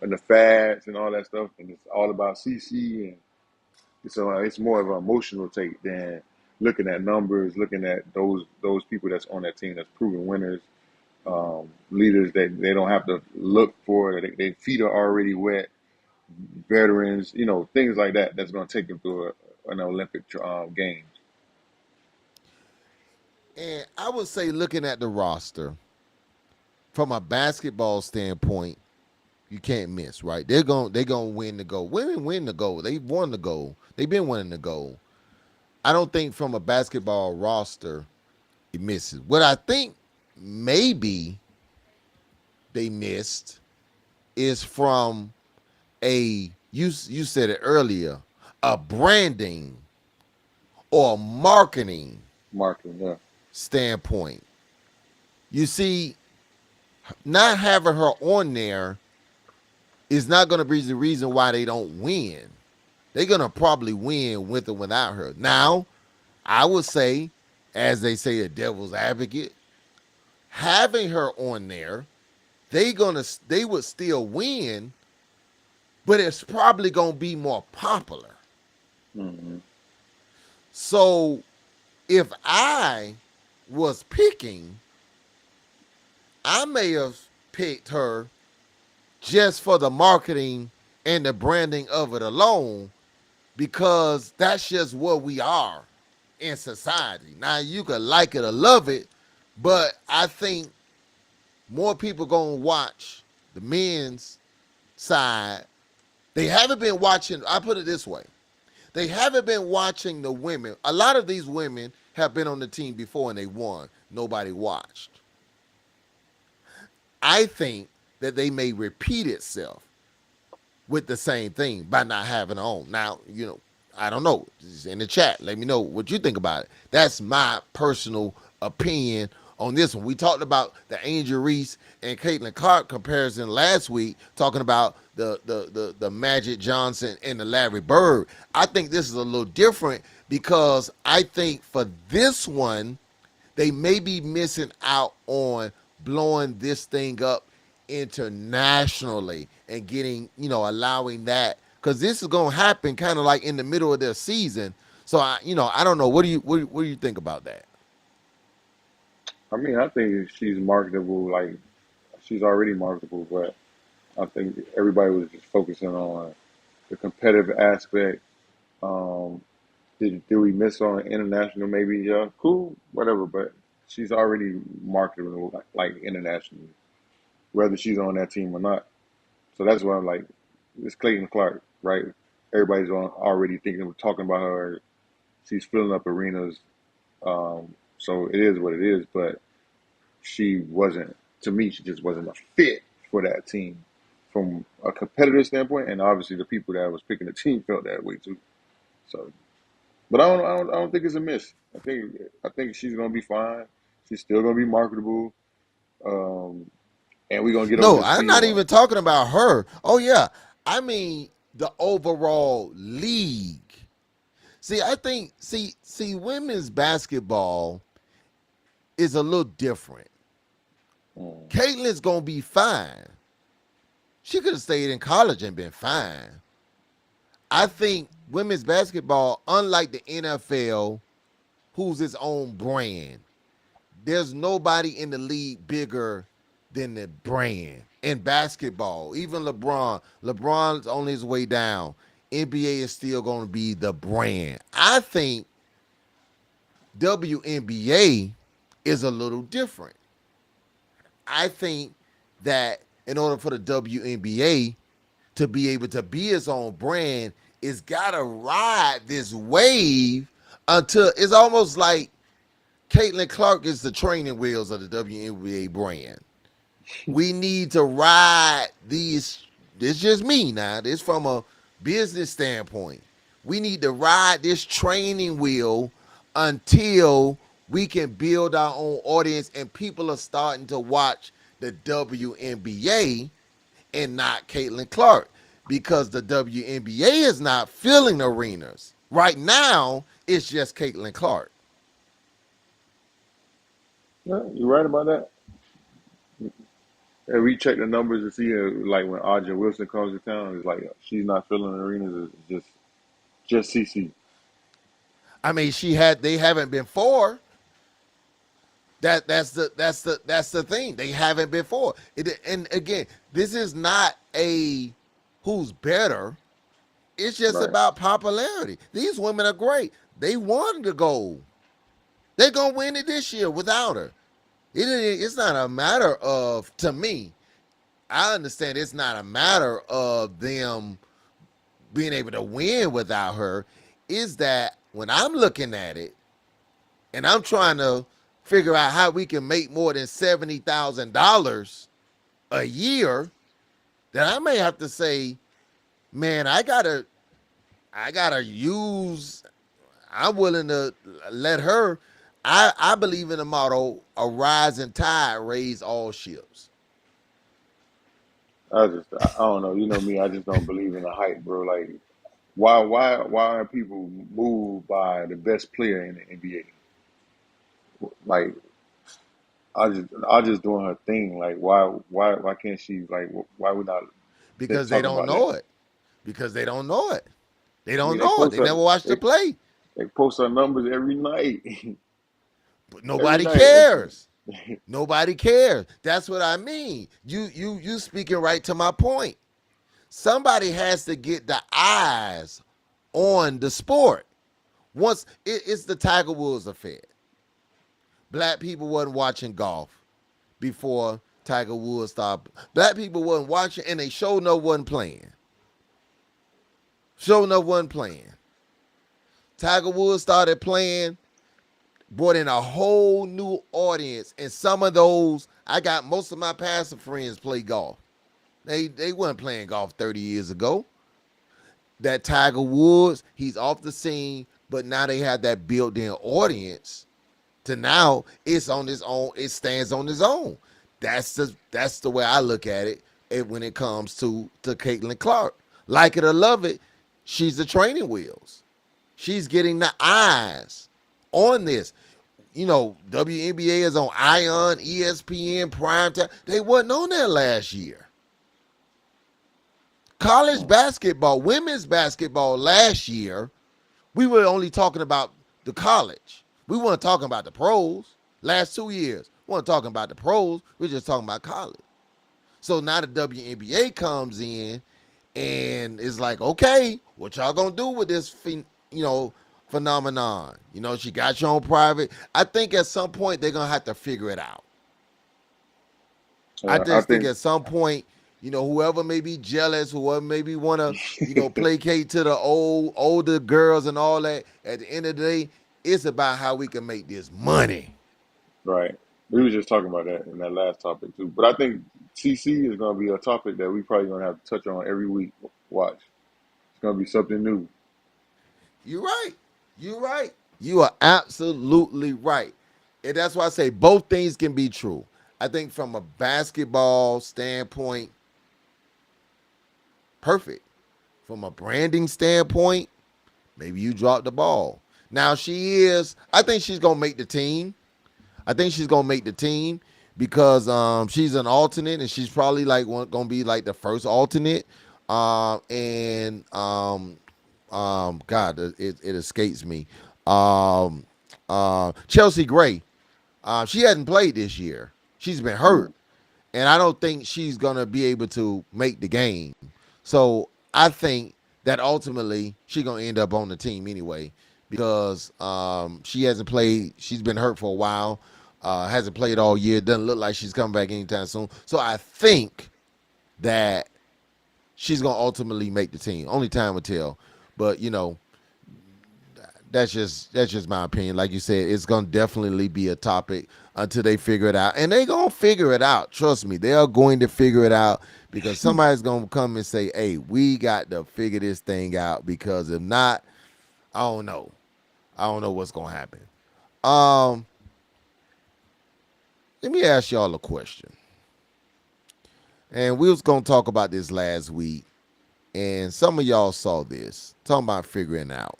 Speaker 3: in the fads and all that stuff, and it's all about CC, and so it's more of an emotional take than looking at numbers, looking at those people that's on that team that's proven winners, leaders that they don't have to look for. Their feet are already wet. Veterans, things like that. That's going to take them through an Olympic games.
Speaker 2: And I would say, looking at the roster from a basketball standpoint, you can't miss, right? They're gonna win the gold. Women win the gold. They've won the gold. They've been winning the gold. I don't think from a basketball roster it misses. What I think maybe they missed is from you said it earlier, a branding or marketing
Speaker 3: Marketing, yeah.
Speaker 2: standpoint. You see, not having her on there is not going to be the reason why they don't win. They're going to probably win with or without her. Now, I would say, as they say, a devil's advocate, having her on there, they would still win, but it's probably gonna be more popular.
Speaker 3: Mm-hmm.
Speaker 2: So if I was picking, I may have picked her just for the marketing and the branding of it alone, because that's just what we are in society. Now you could like it or love it, but I think more people gonna watch the men's side. They haven't been watching. I put it this way: they haven't been watching the women. A lot of these women have been on the team before and they won. Nobody watched. I think that they may repeat itself with the same thing by not having her on. Now, I don't know. Just in the chat, let me know what you think about it. That's my personal opinion on this one. We talked about the Angel Reese and Caitlin Clark comparison last week, talking about the Magic Johnson and the Larry Bird. I think this is a little different because I think for this one, they may be missing out on blowing this thing up internationally and getting, allowing that, because this is going to happen kind of like in the middle of their season. So I don't know. What do you think about that?
Speaker 3: I mean, I think she's marketable. Like she's already marketable, but I think everybody was just focusing on the competitive aspect. Um, did we miss on international? Maybe yeah, cool, whatever. But she's already marketable like internationally, whether she's on that team or not. So that's why I'm like, it's Clayton Clark, right? Everybody's already thinking of talking about her. She's filling up arenas. So it is what it is. But she wasn't, to me, she just wasn't a fit for that team from a competitive standpoint. And obviously the people that was picking the team felt that way too. So, but I don't think it's a miss. I think she's gonna be fine. She's still gonna be marketable. Um, and we're gonna get over
Speaker 2: No,
Speaker 3: this
Speaker 2: I'm
Speaker 3: feed
Speaker 2: not
Speaker 3: on.
Speaker 2: even talking about her. Oh yeah, I mean the overall league. See, I think women's basketball is a little different.
Speaker 3: Mm,
Speaker 2: Caitlin's gonna be fine. She could have stayed in college and been fine. I think women's basketball, unlike the NFL, who's its own brand, there's nobody in the league bigger than the brand in basketball. Even LeBron's on his way down. NBA is still going to be the brand. I think WNBA is a little different. I think that in order for the WNBA to be able to be its own brand, it's got to ride this wave until it's almost like Caitlin Clark is the training wheels of the WNBA brand. We need to ride these. This is just me now. This from a business standpoint. We need to ride this training wheel until we can build our own audience and people are starting to watch the WNBA and not Caitlin Clark, because the WNBA is not filling arenas. Right now, it's just Caitlin Clark.
Speaker 3: yeah, you're right about that. And we check the numbers to see, like when Audrey Wilson comes to town, it's like she's not filling arenas. It's just CC.
Speaker 2: I mean, they haven't been four. That's the thing. They haven't been four. And again, this is not a who's better. It's just
Speaker 3: Right.
Speaker 2: about popularity. These women are great. They won the gold. They're gonna win it this year without her. It's not a matter of, to me, I understand it's not a matter of them being able to win without her. Is that when I'm looking at it and I'm trying to figure out how we can make more than $70,000 a year, then I may have to say, man, I gotta use. I'm willing to let her. I believe in the motto: a rising tide raise all ships.
Speaker 3: I don't know. You know me. I just don't believe in the hype, bro. Like, why are people moved by the best player in the NBA? Like, I just doing her thing. Like why can't she like why we not
Speaker 2: because they
Speaker 3: talking
Speaker 2: don't
Speaker 3: about that?
Speaker 2: know it. Because they don't know it. They
Speaker 3: I
Speaker 2: don't
Speaker 3: mean they
Speaker 2: know it.
Speaker 3: post
Speaker 2: They
Speaker 3: her
Speaker 2: never watched the play.
Speaker 3: they post her numbers every night.
Speaker 2: But
Speaker 3: Every
Speaker 2: nobody
Speaker 3: night.
Speaker 2: cares. Nobody cares. That's what I mean. You speaking right to my point. Somebody has to get the eyes on the sport. Once it's the Tiger Woods affair. Black people wasn't watching golf before Tiger Woods stopped. Black people wasn't watching, and they sure enough wasn't playing. Sure enough wasn't playing. Tiger Woods started playing, brought in a whole new audience, and some of those, I got most of my pastor friends play golf. They weren't playing golf 30 years ago. That Tiger Woods, he's off the scene, but now they have that built-in audience to now it's on his own, it stands on his own. That's the way I look at it when it comes to Caitlin Clark. Like it or love it, she's the training wheels. She's getting the eyes on this. You know, WNBA is on Ion, ESPN, Primetime. They wasn't on there last year. College basketball, women's basketball last year, we were only talking about the college. We weren't talking about the pros. Last 2 years, we weren't talking about the pros. We were just talking about college. So now the WNBA comes in and it's like, okay, what y'all gonna do with this, phenomenon? You know, she got you on private. I think at some point they're gonna have to figure it out. I
Speaker 3: I
Speaker 2: just think
Speaker 3: think
Speaker 2: at some point, whoever may be jealous, whoever maybe want to, placate to the older girls and all that, at the end of the day, it's about how we can make this money.
Speaker 3: right. We were just talking about that in that last topic too. But I think CC is gonna be a topic that we probably gonna have to touch on every week. Watch. It's gonna be something new.
Speaker 2: You're right. You're right. You are absolutely right. And that's why I say both things can be true. I think from a basketball standpoint, perfect. From a branding standpoint, maybe you dropped the ball. Now I think she's gonna make the team. I think she's gonna make the team because she's an alternate and she's probably gonna be like the first alternate. And God, it escapes me. Chelsea Gray, she hasn't played this year. She's been hurt,
Speaker 3: Mm.
Speaker 2: and I don't think she's gonna be able to make the game. So I think that ultimately she's gonna end up on the team anyway because she hasn't played. She's been hurt for a while. Hasn't played all year. Doesn't look like she's coming back anytime soon. So I think that she's gonna ultimately make the team. Only time will tell. But that's just my opinion. Like you said, it's gonna definitely be a topic until they figure it out, and they gonna figure it out. Trust me, they are going to figure it out because somebody's gonna come and say, "Hey, we got to figure this thing out." Because if not, I don't know. I don't know what's gonna happen. Um, Let me ask y'all a question. And we was gonna talk about this last week, and some of y'all saw this. Talking about figuring out.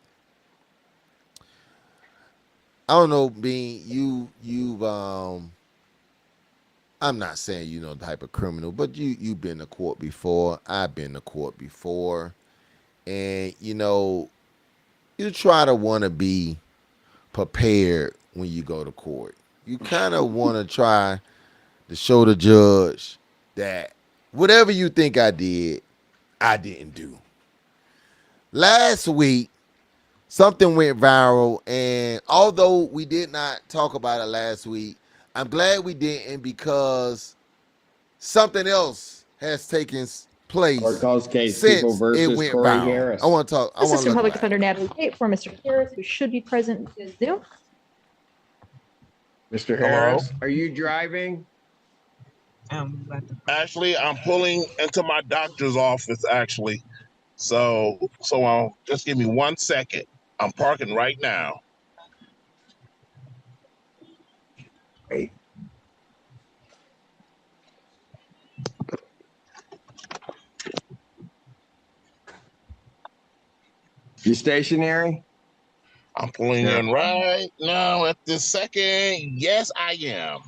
Speaker 2: I don't know, being you've I'm not saying the type of criminal, but you've been to court before. I've been to court before. And you try to want to be prepared when you go to court. You kind of want to try to show the judge that whatever you think I did, I didn't do. Last week, something went viral, and although we did not talk about it last week, I'm glad we didn't because something else has taken place
Speaker 6: Court calls case People
Speaker 2: since it
Speaker 6: versus
Speaker 2: went
Speaker 6: Corey
Speaker 2: viral.
Speaker 6: Harris.
Speaker 2: I want to talk. I want to
Speaker 7: Assistant
Speaker 2: look
Speaker 7: Public
Speaker 2: back.
Speaker 7: Defender Natalie Tate for Mr. Harris, who should be present via Zoom.
Speaker 6: Mr.
Speaker 8: Hello.
Speaker 6: Harris, are you driving?
Speaker 8: Actually, I'm pulling into my doctor's office. Actually, so just give me 1 second. I'm parking right now.
Speaker 6: Great. You stationary?
Speaker 8: I'm pulling
Speaker 6: Yeah.
Speaker 8: in right now at this second. Yes, I am.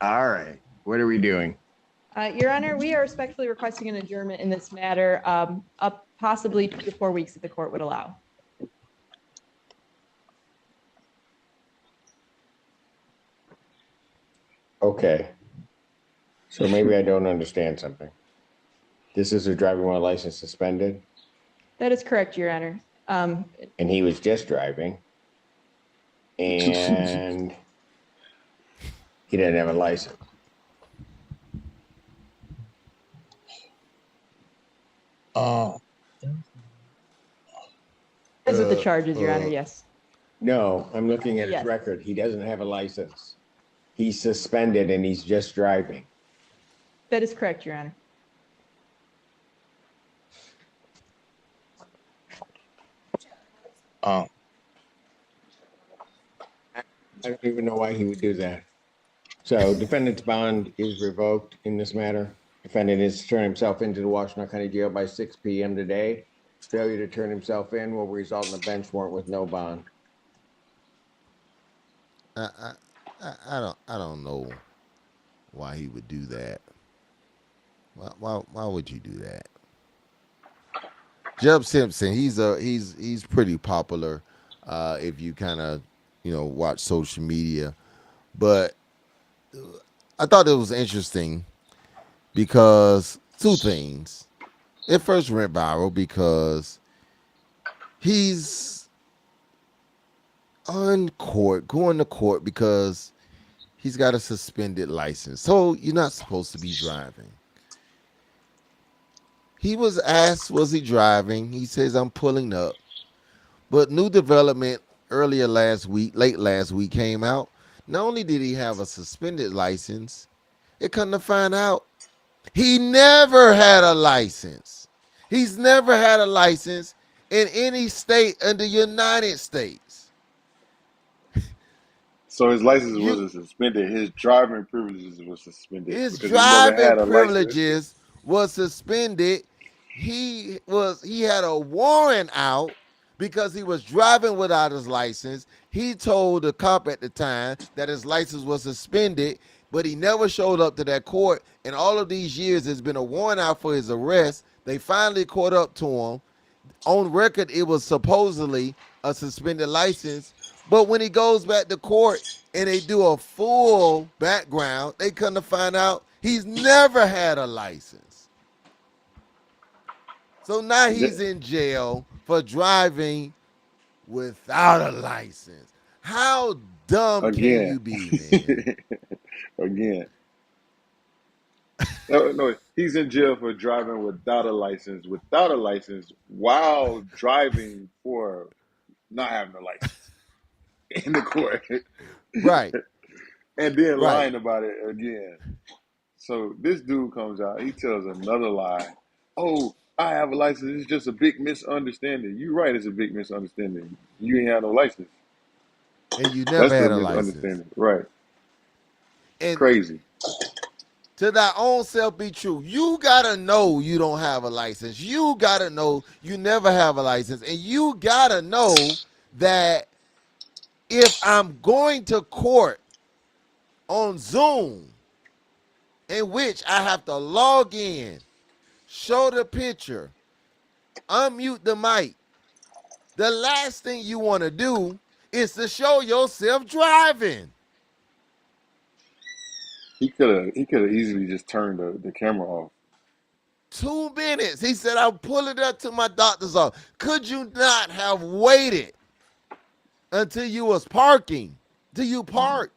Speaker 6: All right. What are we doing?
Speaker 7: Your Honor, we are respectfully requesting an adjournment in this matter, up possibly 2 to 4 weeks if the court would allow.
Speaker 6: Okay. So maybe I don't understand something. This is a driving while license suspended,
Speaker 7: That is correct, Your Honor.
Speaker 6: and he was just driving, and he didn't have a license.
Speaker 8: Uh,
Speaker 7: As with the charges, Your Honor, yes.
Speaker 6: No, I'm looking at his
Speaker 7: Yes.
Speaker 6: record. He doesn't have a license. He's suspended and he's just driving.
Speaker 7: That is correct, Your Honor.
Speaker 8: uh,
Speaker 6: I don't even know why he would do that. So defendant's bond is revoked in this matter. Defendant is to turn himself into the Washington County Jail by 6 p.m. today. Failure to turn himself in will result in a bench warrant with no bond.
Speaker 2: I don't know why he would do that. Why would you do that? Jeb Simpson, he's pretty popular if you kind of watch social media, but I thought it was interesting because two things. It first went viral because he's on court, going to court because he's got a suspended license. So you're not supposed to be driving. He was asked, was he driving? He says, I'm pulling up. But new development earlier last week, late last week, came out. Not only did he have a suspended license, it come to find out he never had a license. He's never had a license in any state in the United States.
Speaker 3: So his license
Speaker 2: You,
Speaker 3: wasn't suspended. His driving privileges were suspended
Speaker 2: his
Speaker 3: because he never
Speaker 2: driving
Speaker 3: had a license.
Speaker 2: privileges was suspended. He had a warrant out because he was driving without his license. He told the cop at the time that his license was suspended, but he never showed up to that court. And all of these years, there's been a warrant out for his arrest. They finally caught up to him. On record, it was supposedly a suspended license. But when he goes back to court and they do a full background, they come to find out he's never had a license. So now he's in jail for driving without a license. How dumb can
Speaker 3: Again.
Speaker 2: you be, man?
Speaker 3: Again. No, he's in jail for driving without a license, while driving for not having a license in the court.
Speaker 2: Right,
Speaker 3: And then
Speaker 2: right.
Speaker 3: lying about it again. So this dude comes out, he tells another lie. Oh, I have a license. It's just a big misunderstanding. You're right, it's a big misunderstanding. You ain't had no license.
Speaker 2: And you never
Speaker 3: That's
Speaker 2: had
Speaker 3: the
Speaker 2: a license.
Speaker 3: misunderstanding. Right.
Speaker 2: And
Speaker 3: Crazy.
Speaker 2: to thy own self be true. You gotta know you don't have a license. You gotta know you never have a license. And you gotta know that if I'm going to court on Zoom, in which I have to log in, show the picture, unmute the mic, the last thing you want to do is to show yourself driving.
Speaker 3: He could have easily just turned the camera off.
Speaker 2: 2 minutes. He said, I'll pull it up to my doctor's office. Could you not have waited until you was parking? Till you parked?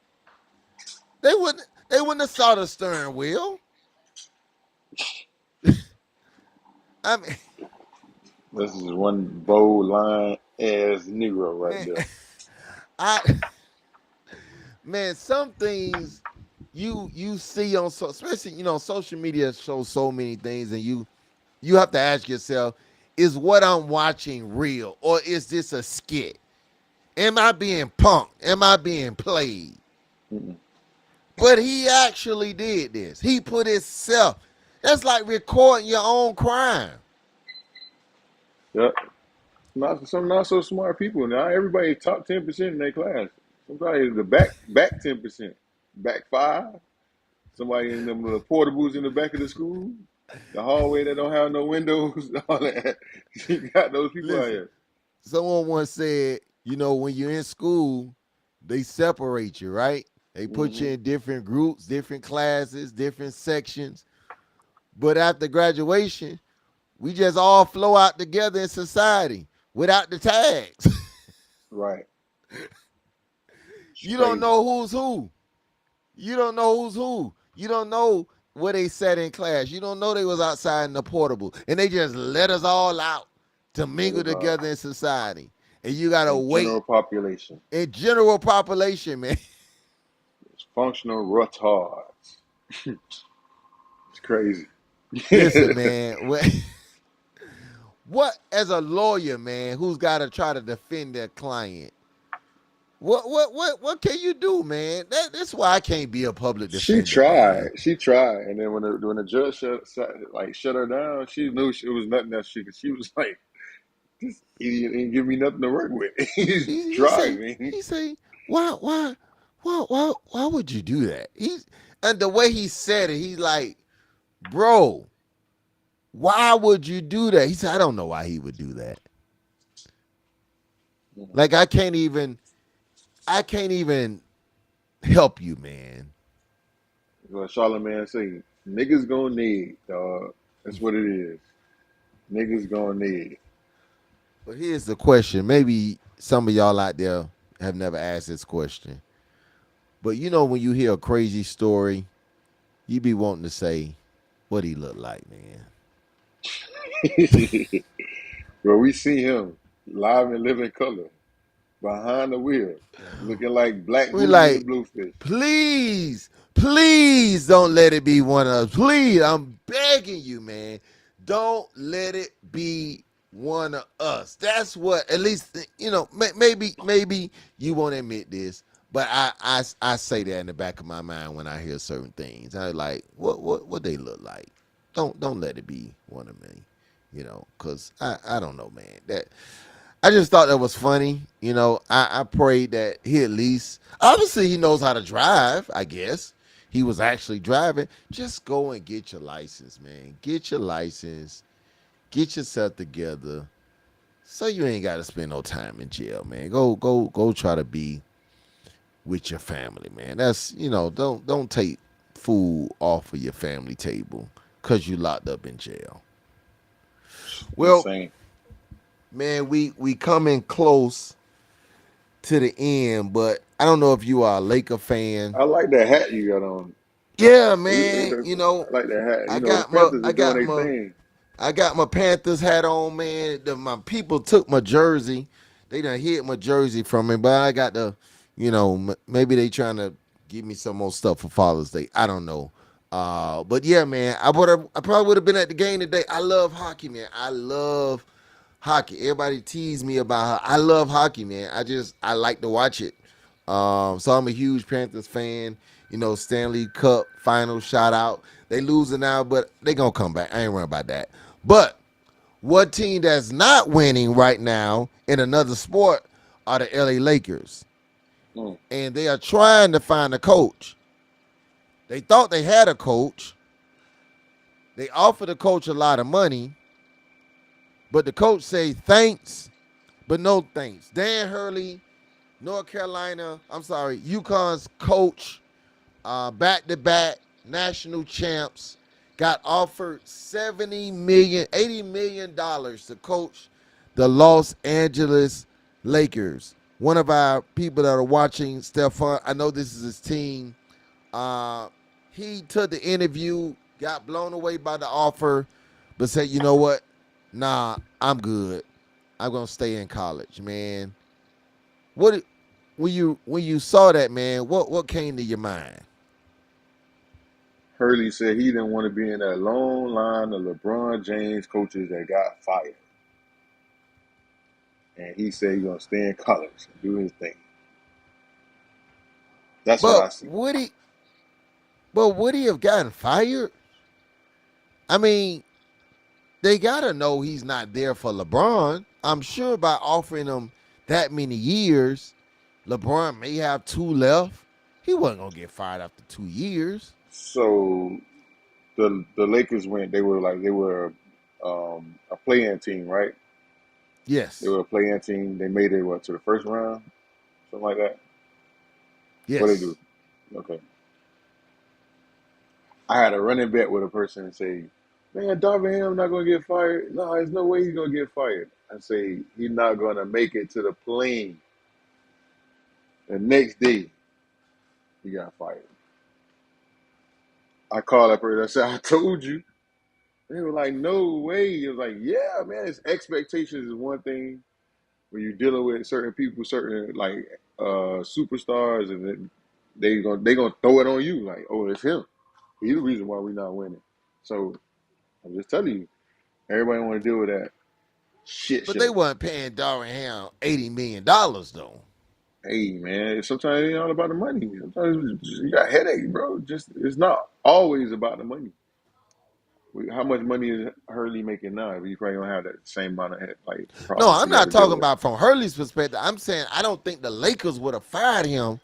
Speaker 2: They wouldn't have saw the steering wheel. I mean,
Speaker 3: This is one bold line ass Negro right
Speaker 2: man,
Speaker 3: there.
Speaker 2: man, some things you see on especially social media shows so many things, and you have to ask yourself, is what I'm watching real, or is this a skit? Am I being punked? Am I being played?
Speaker 3: Mm-mm.
Speaker 2: But he actually did this. He put himself. That's like recording your own crime.
Speaker 3: Yep. Some not so smart people. Now everybody top 10% in their class. Somebody the back 10%, back 5. Somebody in them little portables in the back of the school, the hallway that don't have no windows, all that. You got those people out
Speaker 2: Listen,
Speaker 3: here.
Speaker 2: someone once said, when you're in school, they separate you, right? They put you
Speaker 3: Hmm.
Speaker 2: in different groups, different classes, different sections. But after graduation, we just all flow out together in society without the tags.
Speaker 3: Right. It's
Speaker 2: You don't
Speaker 3: crazy.
Speaker 2: know who's who. You don't know who's who. You don't know where they sat in class. You don't know they was outside in the portable. And they just let us all out to
Speaker 3: That
Speaker 2: mingle
Speaker 3: is
Speaker 2: together in society. And you gotta
Speaker 3: in
Speaker 2: wait
Speaker 3: general population.
Speaker 2: in general population, man.
Speaker 3: It's functional retards. It's crazy.
Speaker 2: Listen, man. What as a lawyer, man, who's gotta try to defend their client? What can you do, man? That's why I can't be a public
Speaker 3: She
Speaker 2: defender, man.
Speaker 3: tried. She tried, and then when the judge shut her down, she knew it was nothing that she could. She was like, "This idiot ain't give me nothing to work with. He's
Speaker 2: He say
Speaker 3: driving."
Speaker 2: he say why would you do that? And the way he said it, he's like, bro, why would you do that? He said, I don't know why he would do that. Like I can't even help you, man.
Speaker 3: What Charlamagne say, "Niggas gonna need, dog. That's what it is. Niggas gonna need."
Speaker 2: But here's the question. Maybe some of y'all out there have never asked this question. But when you hear a crazy story, you be wanting to say, what he look like, man.
Speaker 3: Bro, we see him live and live in color behind the wheel, looking like Black
Speaker 2: We
Speaker 3: Booty in the
Speaker 2: like,
Speaker 3: Bluefish.
Speaker 2: please don't let it be one of us. Please, I'm begging you, man. Don't let it be one of us. That's what, at least, maybe you won't admit this, but I say that in the back of my mind when I hear certain things. I like, what they look like. Don't let it be one of me, because I don't know, man. I just thought that was funny. I prayed that he at least, obviously, he knows how to drive, I guess. He was actually driving. Just go and get your license, man. Get your license. Get yourself together. So you ain't got to spend no time in jail, man. Go try to be with your family, man. That's, don't take food off of your family table because you locked up in jail. Well,
Speaker 3: Insane.
Speaker 2: man, we coming close to the end, but I don't know if you are a Laker fan.
Speaker 3: I like that hat you got on.
Speaker 2: Yeah,
Speaker 3: I
Speaker 2: man.
Speaker 3: like that hat.
Speaker 2: I
Speaker 3: The
Speaker 2: got my
Speaker 3: Panthers
Speaker 2: I
Speaker 3: are doing
Speaker 2: got
Speaker 3: their
Speaker 2: my
Speaker 3: thing.
Speaker 2: I got my Panthers hat on, man. My people took my jersey. They done hid my jersey from me, but I got maybe they trying to give me some more stuff for Father's Day. I don't know. But yeah, man, I probably would have been at the game today. I love hockey, man. I love hockey. Everybody tease me about I love hockey, man. I like to watch it. So I'm a huge Panthers fan. Stanley Cup final shout out. They losing now, but they gonna come back. I ain't worried about that. But what team that's not winning right now in another sport are the LA Lakers.
Speaker 3: Mm.
Speaker 2: And they are trying to find a coach. They thought they had a coach. They offered the coach a lot of money, but the coach say thanks, but no thanks. Dan Hurley, UConn's coach, back-to-back national champs, got offered $70 million, $80 million to coach the Los Angeles Lakers. One of our people that are watching, Stefan, I know this is his team. He took the interview, got blown away by the offer, but said, you know what? Nah, I'm good. I'm gonna stay in college, man. What when you saw that, man, what came to your mind?
Speaker 3: Hurley said he didn't want to be in that long line of LeBron James coaches that got fired. And he said he's gonna stay in college and do his thing. That's what
Speaker 2: But
Speaker 3: I see.
Speaker 2: would he have gotten fired? I mean, they gotta know he's not there for LeBron. I'm sure by offering him that many years, LeBron may have two left. He wasn't gonna get fired after 2 years.
Speaker 3: So the Lakers went. They were a play-in team, right? They
Speaker 2: Yes.
Speaker 3: were a play-in team. They made it to the first round, something like that. What they do?
Speaker 2: Yes.
Speaker 3: Okay. I had a running bet with a person and say, "Man, Darvin Ham not gonna get fired. No, there's no way he's gonna get fired." I say he's not gonna make it to the plane. The next day, he got fired. I called that person. I said, "I told you." They were like, "No way." It was like, "Yeah, man. It's expectations is one thing when you're dealing with certain people, certain like superstars, and then they gonna throw it on you like, oh, it's him. He's the reason why we're not winning." So I'm just telling you, everybody want to deal with that shit
Speaker 2: But they
Speaker 3: show.
Speaker 2: weren't paying Darvin Ham $80 million though.
Speaker 3: Hey man, sometimes it ain't all about the money. Sometimes you got a headache, bro. Just it's not always about the money. How much money is Hurley making now? You probably don't have that same amount of like
Speaker 2: No,
Speaker 3: problems
Speaker 2: I'm
Speaker 3: he got
Speaker 2: not
Speaker 3: to deal
Speaker 2: talking
Speaker 3: with.
Speaker 2: about from Hurley's perspective. I'm saying I don't think the Lakers would have fired him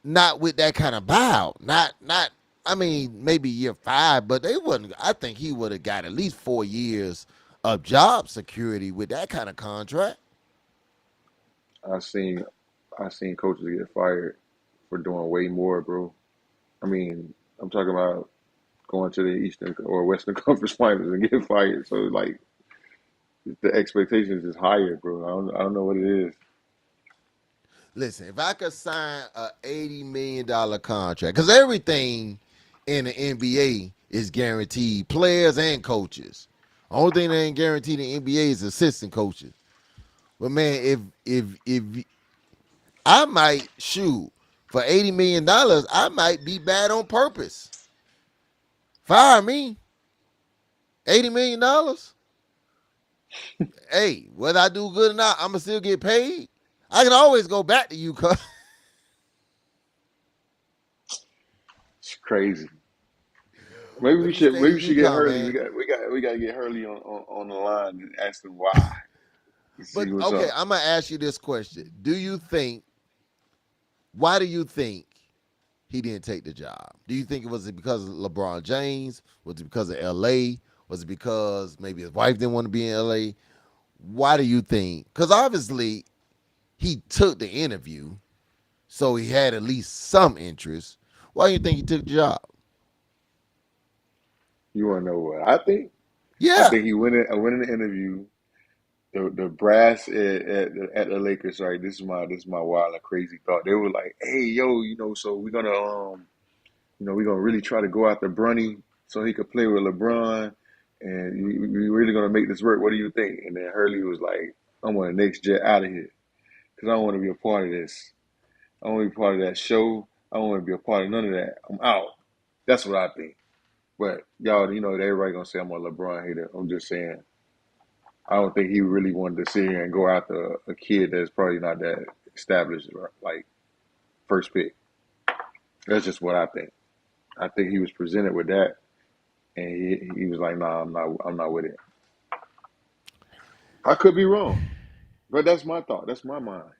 Speaker 2: not with that kind of buyout. Not I mean, maybe year 5, but they wouldn't. I think he would have got at least 4 years of job security with that kind of contract.
Speaker 3: I seen I seen coaches get fired for doing way more, bro. I mean, I'm talking about going to the Eastern or Western Conference Finals and getting fired. So like the expectations is higher, bro. I don't know what it is.
Speaker 2: Listen, if I could sign a $80 million contract, because everything in the NBA is guaranteed, players and coaches. Only thing that ain't guaranteed in the NBA is assistant coaches. But man, if I might shoot for $80 million, I might be bad on purpose. Fire me, $80 million. Hey, whether I do good or not, I'ma still get paid. I can always go back to you, cuz.
Speaker 3: It's crazy.
Speaker 2: Let me stay
Speaker 3: Maybe
Speaker 2: in
Speaker 3: we should get
Speaker 2: UConn,
Speaker 3: Hurley.
Speaker 2: man.
Speaker 3: We got to get Hurley on the line and ask him why. And see
Speaker 2: But
Speaker 3: what's
Speaker 2: okay,
Speaker 3: up.
Speaker 2: I'm gonna ask you this question: Do you think? Why do you think he didn't take the job? Do you think it was because of LeBron James? Was it because of LA? Was it because maybe his wife didn't want to be in LA? Why do you think? Because obviously he took the interview, so he had at least some interest. Why do you think he took the job?
Speaker 3: You want to know what I think? I
Speaker 2: Yeah.
Speaker 3: think he went in. I went in the interview. The brass at the Lakers. Right. This is my wild and crazy thought. They were like, "Hey, yo, so we're gonna we're gonna really try to go after Bronny so he could play with LeBron, and we really gonna make this work. What do you think?" And then Hurley was like, "I'm on the next jet out of here because I don't want to be a part of this. I don't want to be part of that show. I don't want to be a part of none of that. I'm out." That's what I think. But y'all, everybody gonna say I'm a LeBron hater. I'm just saying, I don't think he really wanted to sit here and go after a kid that's probably not that established, like first pick. That's just what I think. I think he was presented with that, and he was like, "Nah, I'm not with it." I could be wrong, but that's my thought. That's my mind.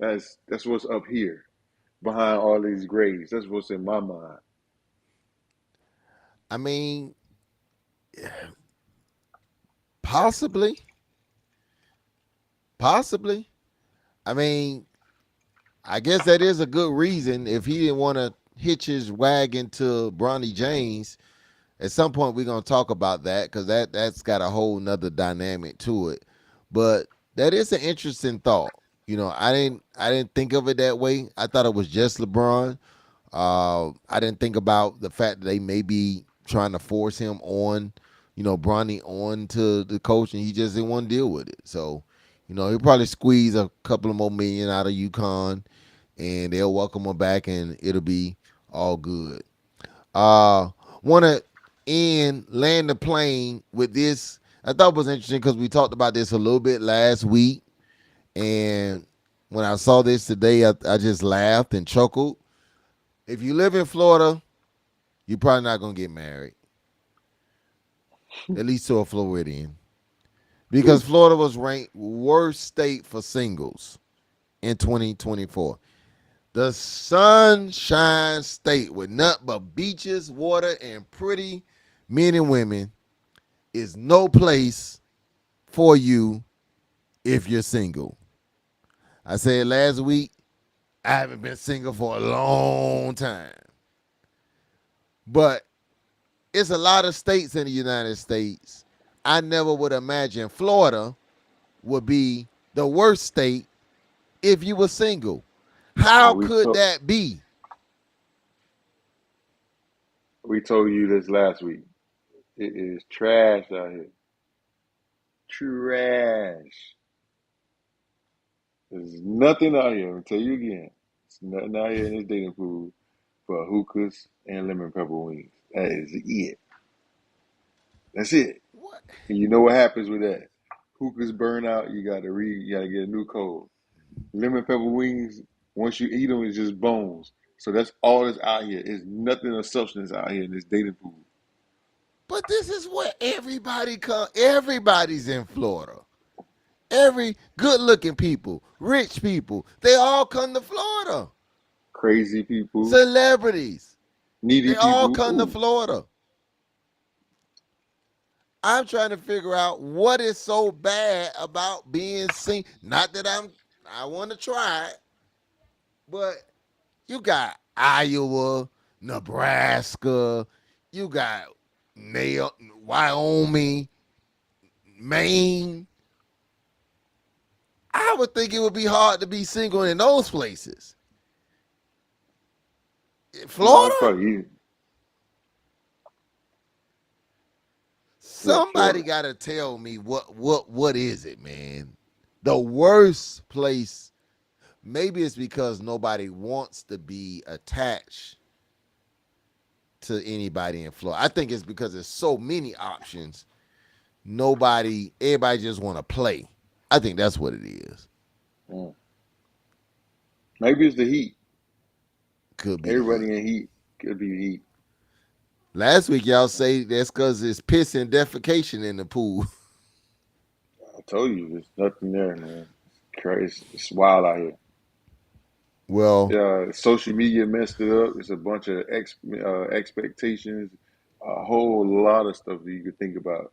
Speaker 3: That's what's up here behind all these graves. That's what's in my mind.
Speaker 2: I mean, possibly, possibly. I mean, I guess that is a good reason if he didn't want to hitch his wagon to Bronny James. At some point, we're gonna talk about that because that's got a whole nother dynamic to it. But that is an interesting thought. I didn't think of it that way. I thought it was just LeBron. I didn't think about the fact that they may be trying to force him on, Bronny on to the coach, and he just didn't want to deal with it. So, he'll probably squeeze a couple of more million out of UConn, and they'll welcome him back, and it'll be all good. Uh, Want to land the plane with this. I thought it was interesting because we talked about this a little bit last week, and when I saw this today, I just laughed and chuckled. If you live in Florida, you're probably not gonna get married, at least to a Floridian, because Florida was ranked worst state for singles in 2024. The Sunshine State with nothing but beaches, water, and pretty men and women is no place for you if you're single. I said last week, I haven't been single for a long time. But it's a lot of states in the United States. I never would imagine Florida would be the worst state if you were single. How
Speaker 3: We
Speaker 2: could
Speaker 3: told
Speaker 2: that be?
Speaker 3: we told you this last week. It is trash out here. Trash. There's nothing out here. I'll tell you again. There's nothing out here in this dating pool but hookahs and lemon pepper wings. That is it. That's it.
Speaker 2: What?
Speaker 3: And you know what happens with that? Hookahs burn out. You gotta get a new code. Lemon pepper wings. Once you eat them, it's just bones. So that's all that's out here. There's nothing of substance out here in this dating pool.
Speaker 2: But this is where everybody come. Everybody's in Florida. Every good-looking people, rich people, they all come to Florida.
Speaker 3: Crazy people,
Speaker 2: Celebrities,
Speaker 3: needy
Speaker 2: they all
Speaker 3: people.
Speaker 2: come to
Speaker 3: Ooh,
Speaker 2: Florida. I'm trying to figure out what is so bad about being single. Not that I want to try it, but you got Iowa, Nebraska, you got Wyoming, Maine. I would think it would be hard to be single in those places.
Speaker 3: no, it's
Speaker 2: Florida?
Speaker 3: probably easy. Yeah,
Speaker 2: Somebody
Speaker 3: Florida.
Speaker 2: got to tell me what is it, man? The worst place. Maybe it's because nobody wants to be attached to anybody in Florida. I think it's because there's so many options. Everybody just want to play. I think that's what it is.
Speaker 3: Mm. Maybe it's the heat.
Speaker 2: Could be the heat.
Speaker 3: Everybody in heat. Could be the heat.
Speaker 2: Last week y'all say that's because it's piss and defecation in the pool.
Speaker 3: I told you, there's nothing there, man. It's crazy. It's wild out here.
Speaker 2: Well,
Speaker 3: Yeah, social media messed it up. It's a bunch of expectations, a whole lot of stuff that you could think about.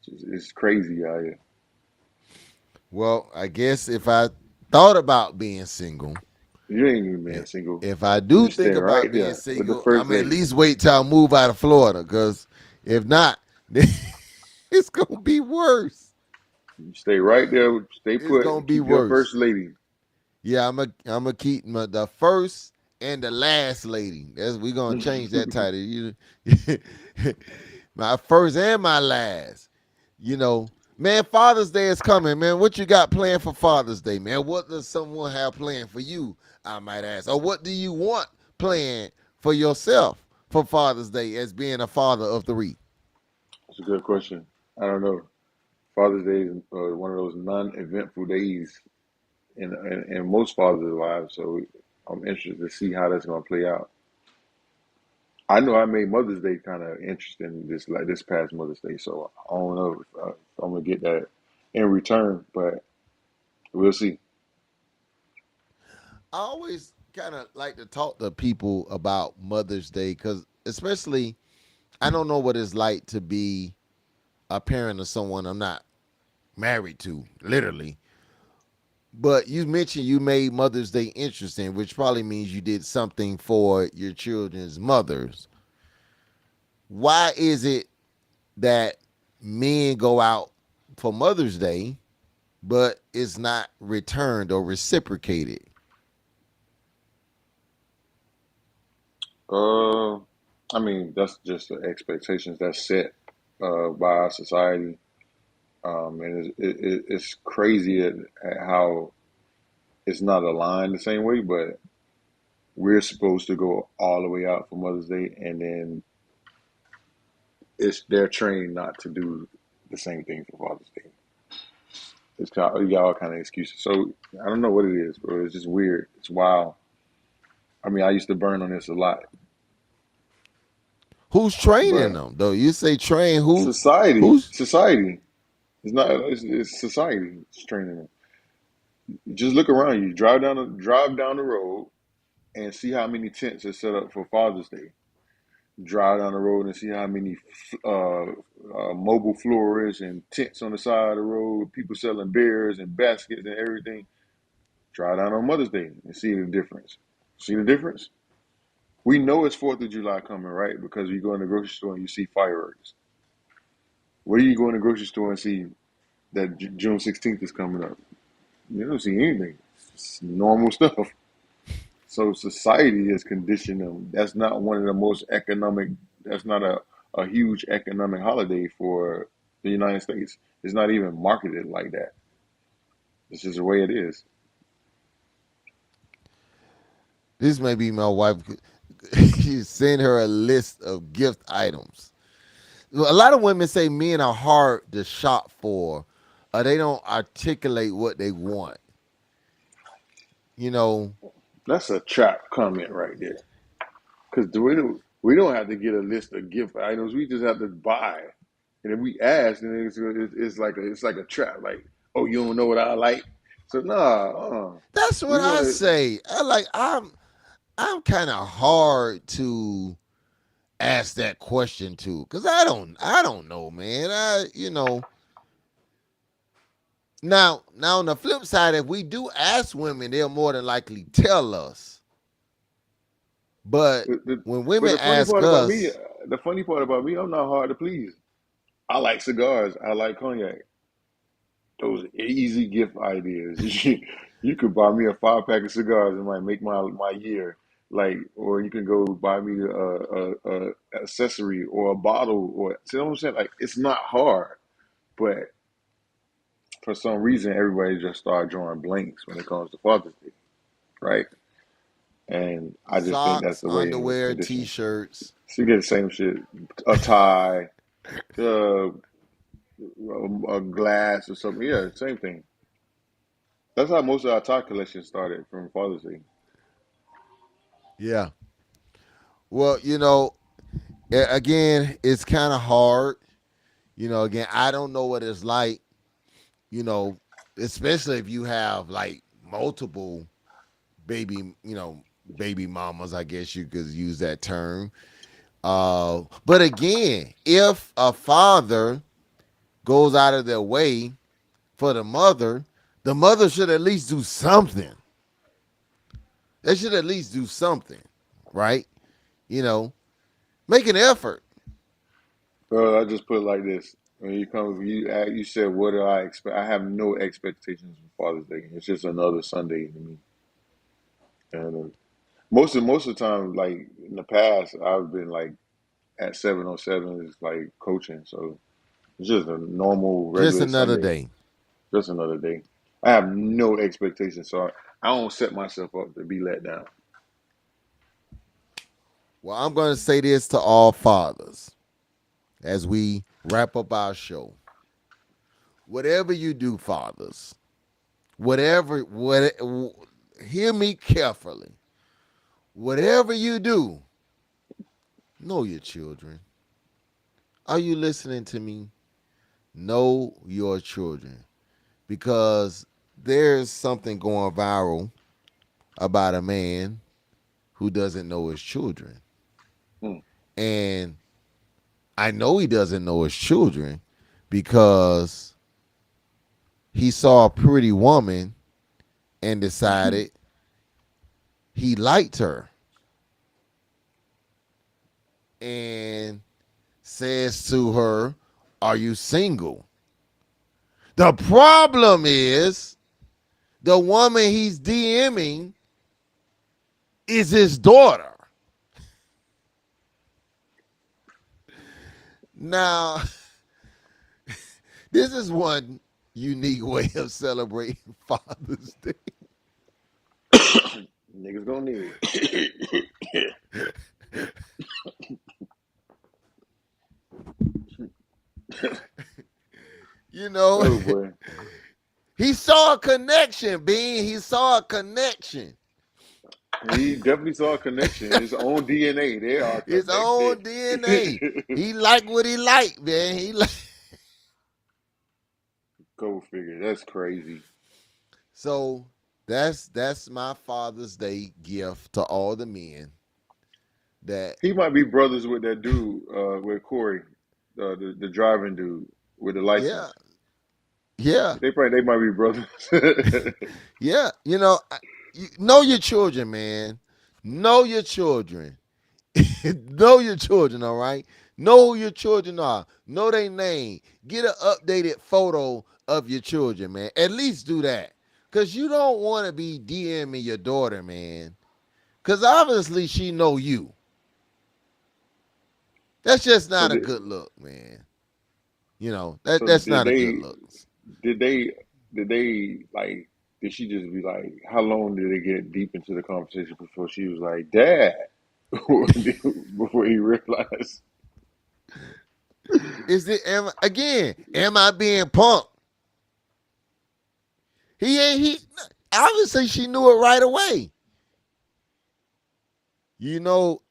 Speaker 3: It's crazy out here.
Speaker 2: I guess if I thought about being single,
Speaker 3: You ain't even been single.
Speaker 2: if I
Speaker 3: You
Speaker 2: do
Speaker 3: stay
Speaker 2: think
Speaker 3: right
Speaker 2: about being
Speaker 3: there with the
Speaker 2: single,
Speaker 3: first
Speaker 2: I'm at
Speaker 3: lady.
Speaker 2: least wait till I move out of Florida. Because if not, it's gonna be worse.
Speaker 3: You stay right there. Stay
Speaker 2: It's
Speaker 3: put
Speaker 2: gonna
Speaker 3: and
Speaker 2: be
Speaker 3: keep your first
Speaker 2: worse.
Speaker 3: lady.
Speaker 2: Yeah, I'm a keep the first and the last lady. We gonna change that title. My first and my last. Man, Father's Day is coming, man. What you got planned for Father's Day, man? What does someone have planned for you? I might ask. Or what do you want planned for yourself for Father's Day as being a father of three?
Speaker 3: That's a good question. I don't know. Father's Day is one of those non-eventful days in most fathers' lives, so I'm interested to see how that's going to play out. I know I made Mother's Day kind of interesting this past Mother's Day, so I don't know if I'm gonna get that in return, but we'll see.
Speaker 2: I always kind of like to talk to people about Mother's Day because, especially, I don't know what it's like to be a parent of someone I'm not married to, literally. But you mentioned you made Mother's Day interesting, which probably means you did something for your children's mothers. Why is it that men go out for Mother's Day, but it's not returned or reciprocated?
Speaker 3: Uh, I mean that's just the expectations that's set by our society, and it's crazy at how it's not aligned the same way, but we're supposed to go all the way out for Mother's Day, and then they're trained not to do the same thing for Father's Day. It's kind of, you got all kind of excuses. So I don't know what it is, bro. It's just weird. It's wild. I mean, I used to burn on this a lot,
Speaker 2: Who's training
Speaker 3: but
Speaker 2: them though? You say train who?
Speaker 3: society,
Speaker 2: Who's
Speaker 3: society, it's not. It's society. It's training them. Just look around you. Drive down the road. and see how many tents are set up for Father's Day. Drive down the road and see how many mobile florists and tents on the side of the road, people selling beers and baskets and everything. Drive down on Mother's Day and see the difference. See the difference? We know it's 4th of July coming, right? Because you go in the grocery store and you see fireworks. Where do you go in the grocery store and see that June 16th is coming up? You don't see anything. It's normal stuff. So society has conditioned them. That's not one of the most economic, that's not a huge economic holiday for the United States. It's not even marketed like that. This is the way it is.
Speaker 2: This may be my wife. You send her a list of gift items. A lot of women say men are hard to shop for, or they don't articulate what they want. You know,
Speaker 3: That's a trap comment right there. Because we don't have to get a list of gift items. We just have to buy. And if we ask, then it's like a trap. Like, oh, you don't know what I like. So
Speaker 2: that's
Speaker 3: we
Speaker 2: what
Speaker 3: want
Speaker 2: I
Speaker 3: to.
Speaker 2: say. I'm kind of hard to ask that question to, because I don't know, man. Now on the flip side, if we do ask women, they'll more than likely tell us. But when
Speaker 3: But
Speaker 2: women ask us,
Speaker 3: the funny part about me, I'm not hard to please. I like cigars. I like cognac. Those are easy gift ideas. You could buy me a 5 pack of cigars and might make my year. Like, or you can go buy me a accessory or a bottle, or see what I'm saying? Like, it's not hard, but for some reason, everybody just started drawing blanks when it comes to Father's Day, right? And I just think that's
Speaker 2: socks,
Speaker 3: the way it was
Speaker 2: underwear,
Speaker 3: conditioned.
Speaker 2: t-shirts,
Speaker 3: So you get the same shit, a tie, uh, a glass or something. Yeah, same thing. That's how most of our tie collection started from Father's Day.
Speaker 2: yeah. Well, again, it's kind of hard. Again, I don't know what it's like. You know, especially if you have like multiple baby, baby mamas. I guess you could use that term. But again, if a father goes out of their way for the mother should at least do something. They should at least do something, right? You know, make an effort.
Speaker 3: I just put it like this: when you said, "What do I expect?" I have no expectations for Father's Day. It's just another Sunday to me. And most of the time, like in the past, I've been like at 707 is like coaching, so it's just a normal,
Speaker 2: Just
Speaker 3: regular
Speaker 2: another
Speaker 3: Sunday.
Speaker 2: day.
Speaker 3: Just another day. I have no expectations, so I don't set myself up to be let down.
Speaker 2: Well, I'm going to say this to all fathers as we wrap up our show. Whatever you do, fathers, what hear me carefully. Whatever you do, know your children. Are you listening to me? Know your children, because there's something going viral about a man who doesn't know his children.
Speaker 3: Hmm.
Speaker 2: And I know he doesn't know his children because he saw a pretty woman and decided he liked her and says to her, "Are you single?" The problem is the woman he's DMing is his daughter. Now, this is one unique way of celebrating Father's Day.
Speaker 3: Niggas gonna need it.
Speaker 2: You know,
Speaker 3: Oh boy,
Speaker 2: he saw a connection, Bean. He saw a connection.
Speaker 3: he definitely saw a connection. His own DNA, they are
Speaker 2: His
Speaker 3: connected.
Speaker 2: own DNA. He liked what he liked, man.
Speaker 3: Go figure. That's crazy.
Speaker 2: So That's my Father's Day gift to all the men that
Speaker 3: He might be brothers with that dude, with Corey, the driving dude with the
Speaker 2: yeah,
Speaker 3: license.
Speaker 2: yeah,
Speaker 3: They might be brothers.
Speaker 2: yeah. You know your children, man. Know your children. Know your children, all right? Know who your children are. Know their name. Get an updated photo of your children, man. At least do that. Cause you don't want to be DMing your daughter, man. Cause obviously she know you. That's just
Speaker 3: so
Speaker 2: not a
Speaker 3: did
Speaker 2: good look, man.
Speaker 3: so
Speaker 2: That's not a good look.
Speaker 3: did they did they like did she just be like, how long did they get deep into the conversation before she was like, Dad? Before he realized.
Speaker 2: Is it again? Am I being punked? He ain't he. Obviously, she knew it right away. You know,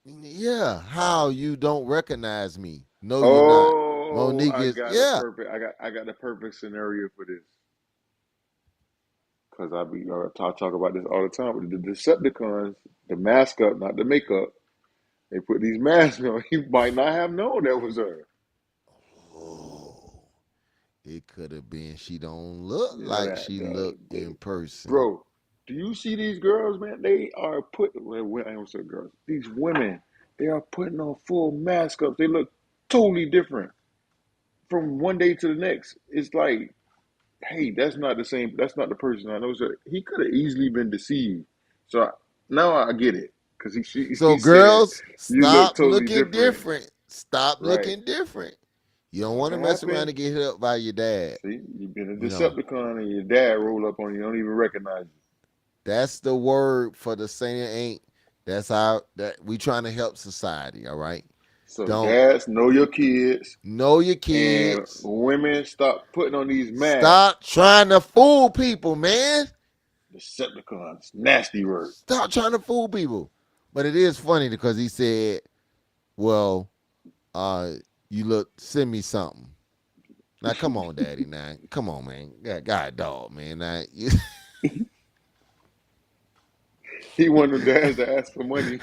Speaker 2: yeah. How you don't recognize me? No, you're not.
Speaker 3: Oh,
Speaker 2: Monique is. Yeah,
Speaker 3: I got the perfect scenario for this. Because I talk about this all the time with the Decepticons, the mascot, not the makeup. They put these masks on. He might not have known that was her.
Speaker 2: oh, it could have been. She don't look
Speaker 3: You know
Speaker 2: like
Speaker 3: that,
Speaker 2: she looked in person.
Speaker 3: bro. Do you see these girls, man? They are I don't say girls. These women, they are putting on full masks. They look totally different from one day to the next. It's like, hey, that's not the same. That's not the person I know. So he could have easily been deceived. So now I get it because
Speaker 2: So,
Speaker 3: he said
Speaker 2: girls,
Speaker 3: you look
Speaker 2: stop
Speaker 3: totally
Speaker 2: looking
Speaker 3: different,
Speaker 2: different. Stop
Speaker 3: right?
Speaker 2: looking different. You don't
Speaker 3: That
Speaker 2: want to
Speaker 3: can
Speaker 2: mess around
Speaker 3: happen.
Speaker 2: and get hit up by your dad.
Speaker 3: See, you've been a
Speaker 2: You know,
Speaker 3: Decepticon and your dad roll up on you, don't even recognize you.
Speaker 2: that's the word for the saying ain't. That's how that we trying to help society. All right.
Speaker 3: So
Speaker 2: Don't
Speaker 3: dads, know your kids,
Speaker 2: know your
Speaker 3: and
Speaker 2: kids.
Speaker 3: women stop putting on these masks.
Speaker 2: Stop trying to fool people, man.
Speaker 3: Decepticons, nasty word.
Speaker 2: Stop trying to fool people. But it is funny because he said, "Well, uh, you look, send me something." Now, come on, daddy. Now, come on, man. God, dog, man. Now,
Speaker 3: He wanted them dads to ask for money.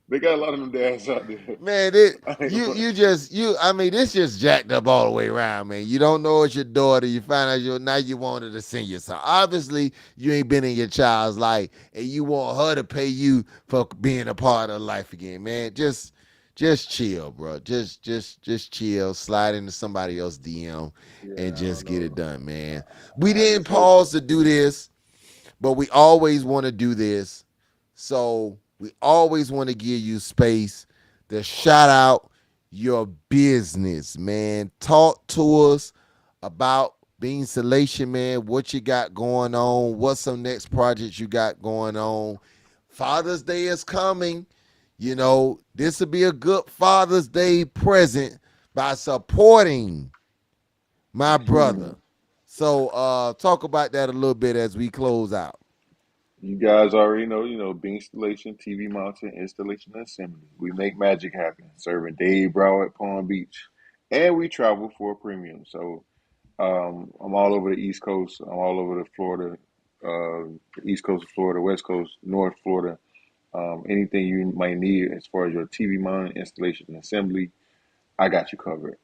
Speaker 3: They got a lot of them dads out there.
Speaker 2: man,
Speaker 3: I ain't
Speaker 2: you
Speaker 3: gonna-
Speaker 2: you just you. I mean, this just jacked up all the way around, man. You don't know it's your daughter. You find out now you wanted to send you something. Obviously, you ain't been in your child's life, and you want her to pay you for being a part of life again, man. Just chill, bro. Just chill. Slide into somebody else's DM and
Speaker 3: yeah, I don't
Speaker 2: just get it
Speaker 3: know.
Speaker 2: done, man. We
Speaker 3: I
Speaker 2: didn't
Speaker 3: just hope.
Speaker 2: pause to do this, but we always want to do this. So we always want to give you space to shout out your business, man. Talk to us about being Salation, man. What you got going on? What's some next projects you got going on? Father's Day is coming. This will be a good Father's Day present by supporting my brother. So talk about that a little bit as we close out.
Speaker 3: You guys already know, Bean installation, TV mounting, installation, and assembly. We make magic happen. Serving Dave Broward, Palm Beach, and we travel for a premium. So I'm all over the East Coast. I'm all over the Florida, the East Coast of Florida, West Coast, North Florida. Anything you might need as far as your TV mount, installation, and assembly, I got you covered.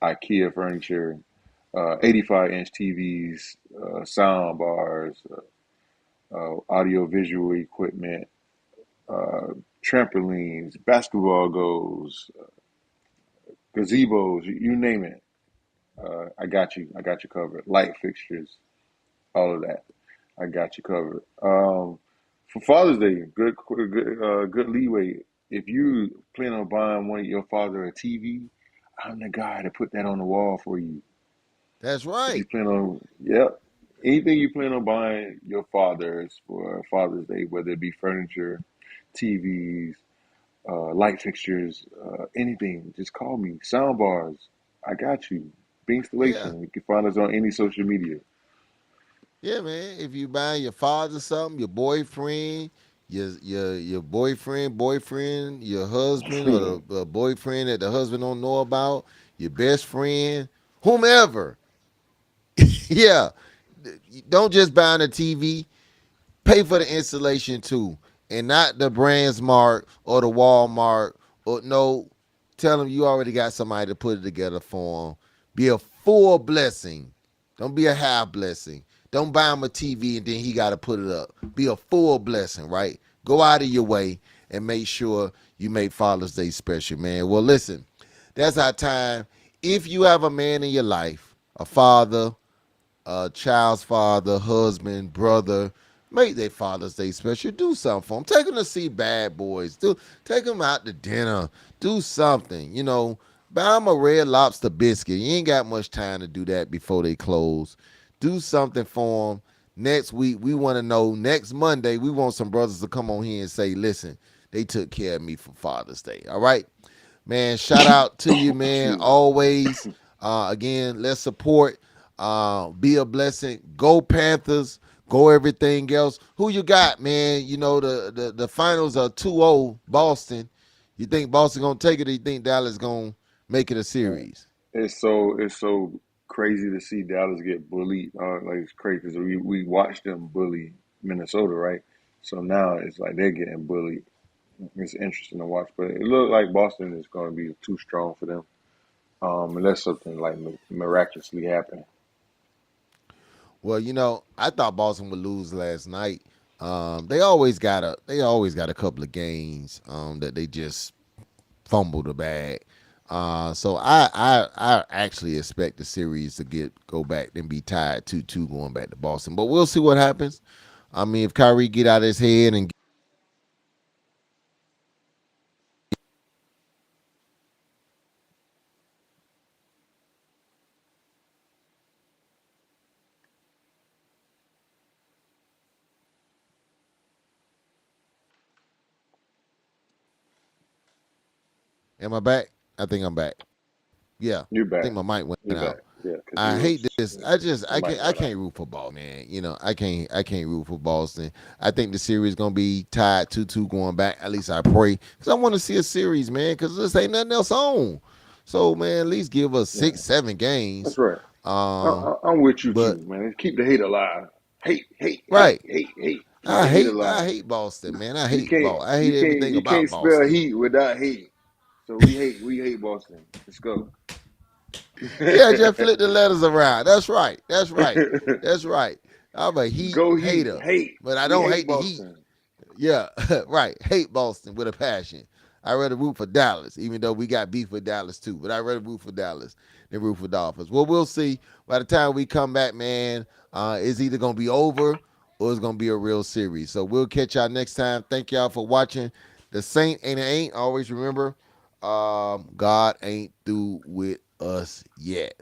Speaker 3: IKEA furniture, 85-inch TVs, sound bars, audio visual equipment, uh, trampolines, basketball goals, gazebos, you name it. I got you. I got you covered. Light fixtures, all of that. I got you covered. For Father's Day, good leeway. If you plan on buying one of your father a TV, I'm the guy to put that on the wall for you.
Speaker 2: That's
Speaker 3: If
Speaker 2: right.
Speaker 3: you plan on, yep, anything you plan on buying your father's for Father's Day, whether it be furniture, TVs, light fixtures, anything, just call me. Sound bars, I got you. Be
Speaker 2: Yeah.
Speaker 3: installation. You can find us on any social media.
Speaker 2: Yeah, man. If you buy your father something, your boyfriend, your boyfriend, your husband, or the boyfriend that the husband don't know about, your best friend, whomever. Yeah, don't just buy the TV. Pay for the installation too, and not the Brandsmart or the Walmart or no. Tell them you already got somebody to put it together for them. Be a full blessing. Don't be a half blessing. Don't buy him a TV and then he got to put it up. Be a full blessing, right? Go out of your way and make sure you make Father's Day special, man. Well, listen, that's our time. If you have a man in your life, a father, a child's father, husband, brother, make their Father's Day special. Do something for them. Take them to see Bad Boys. Take them out to dinner. Do something. Buy them a Red Lobster biscuit. You ain't got much time to do that before they close. Do something for them. Next week, we want to know. Next Monday, we want some brothers to come on here and say, listen, they took care of me for Father's Day. All right? Man, shout out to you, man.
Speaker 3: Excuse me.
Speaker 2: Always. Again, let's support. Be a blessing. Go Panthers. Go everything else. Who you got, man? The finals are 2-0 Boston. You think Boston gonna take it, or you think Dallas gonna make it a series?
Speaker 3: It's so crazy to see Dallas get bullied. Like it's crazy because we watched them bully Minnesota, right? So now it's like they're getting bullied. It's interesting to watch, but it looks like Boston is going to be too strong for them, unless something like miraculously happen.
Speaker 2: Well, I thought Boston would lose last night. They always got a couple of games that they just fumble the bag. So I actually expect the series to go back and be tied 2-2 going back to Boston. But we'll see what happens. I mean, if Kyrie get out of his head and am I back? I think I'm back. Yeah,
Speaker 3: You
Speaker 2: I think
Speaker 3: back,
Speaker 2: my mic went
Speaker 3: you
Speaker 2: out.
Speaker 3: back, yeah, because
Speaker 2: I
Speaker 3: you
Speaker 2: hate
Speaker 3: was
Speaker 2: this. I just
Speaker 3: your
Speaker 2: I
Speaker 3: mic
Speaker 2: can't I
Speaker 3: went out.
Speaker 2: can't root for Boston, man. I can't root for Boston. I think the series gonna be tied 2-2 going back. At least I pray, because I want to see a series, man. Because this ain't nothing else on. So man, at least give us
Speaker 3: Yeah,
Speaker 2: 6-7 games.
Speaker 3: that's right.
Speaker 2: Um,
Speaker 3: I'm with you
Speaker 2: but
Speaker 3: too, man. Keep the hate alive. Hate, hate, hate,
Speaker 2: right,
Speaker 3: hate, hate. Keep
Speaker 2: I
Speaker 3: the hate
Speaker 2: hate I
Speaker 3: alive.
Speaker 2: hate Boston, man. I
Speaker 3: You
Speaker 2: hate
Speaker 3: can't,
Speaker 2: ball. I
Speaker 3: you
Speaker 2: hate
Speaker 3: can't,
Speaker 2: everything
Speaker 3: you
Speaker 2: about
Speaker 3: can't spell
Speaker 2: Boston.
Speaker 3: heat without hate. So we hate Boston. Let's go.
Speaker 2: Yeah, just flip the letters around. That's right. That's right. That's right. I'm a Heat
Speaker 3: Go Heat,
Speaker 2: hater,
Speaker 3: hate.
Speaker 2: but I
Speaker 3: We
Speaker 2: don't
Speaker 3: hate
Speaker 2: hate the Heat.
Speaker 3: Boston.
Speaker 2: Yeah, right. Hate Boston with a passion. I rather root for Dallas, even though we got beef with Dallas too. But I rather root for Dallas than root for Dolphins. Well, we'll see. By the time we come back, man, it's either gonna be over or it's gonna be a real series. So we'll catch y'all next time. Thank y'all for watching. The Saint and the Ain't. Always remember, God ain't through with us yet.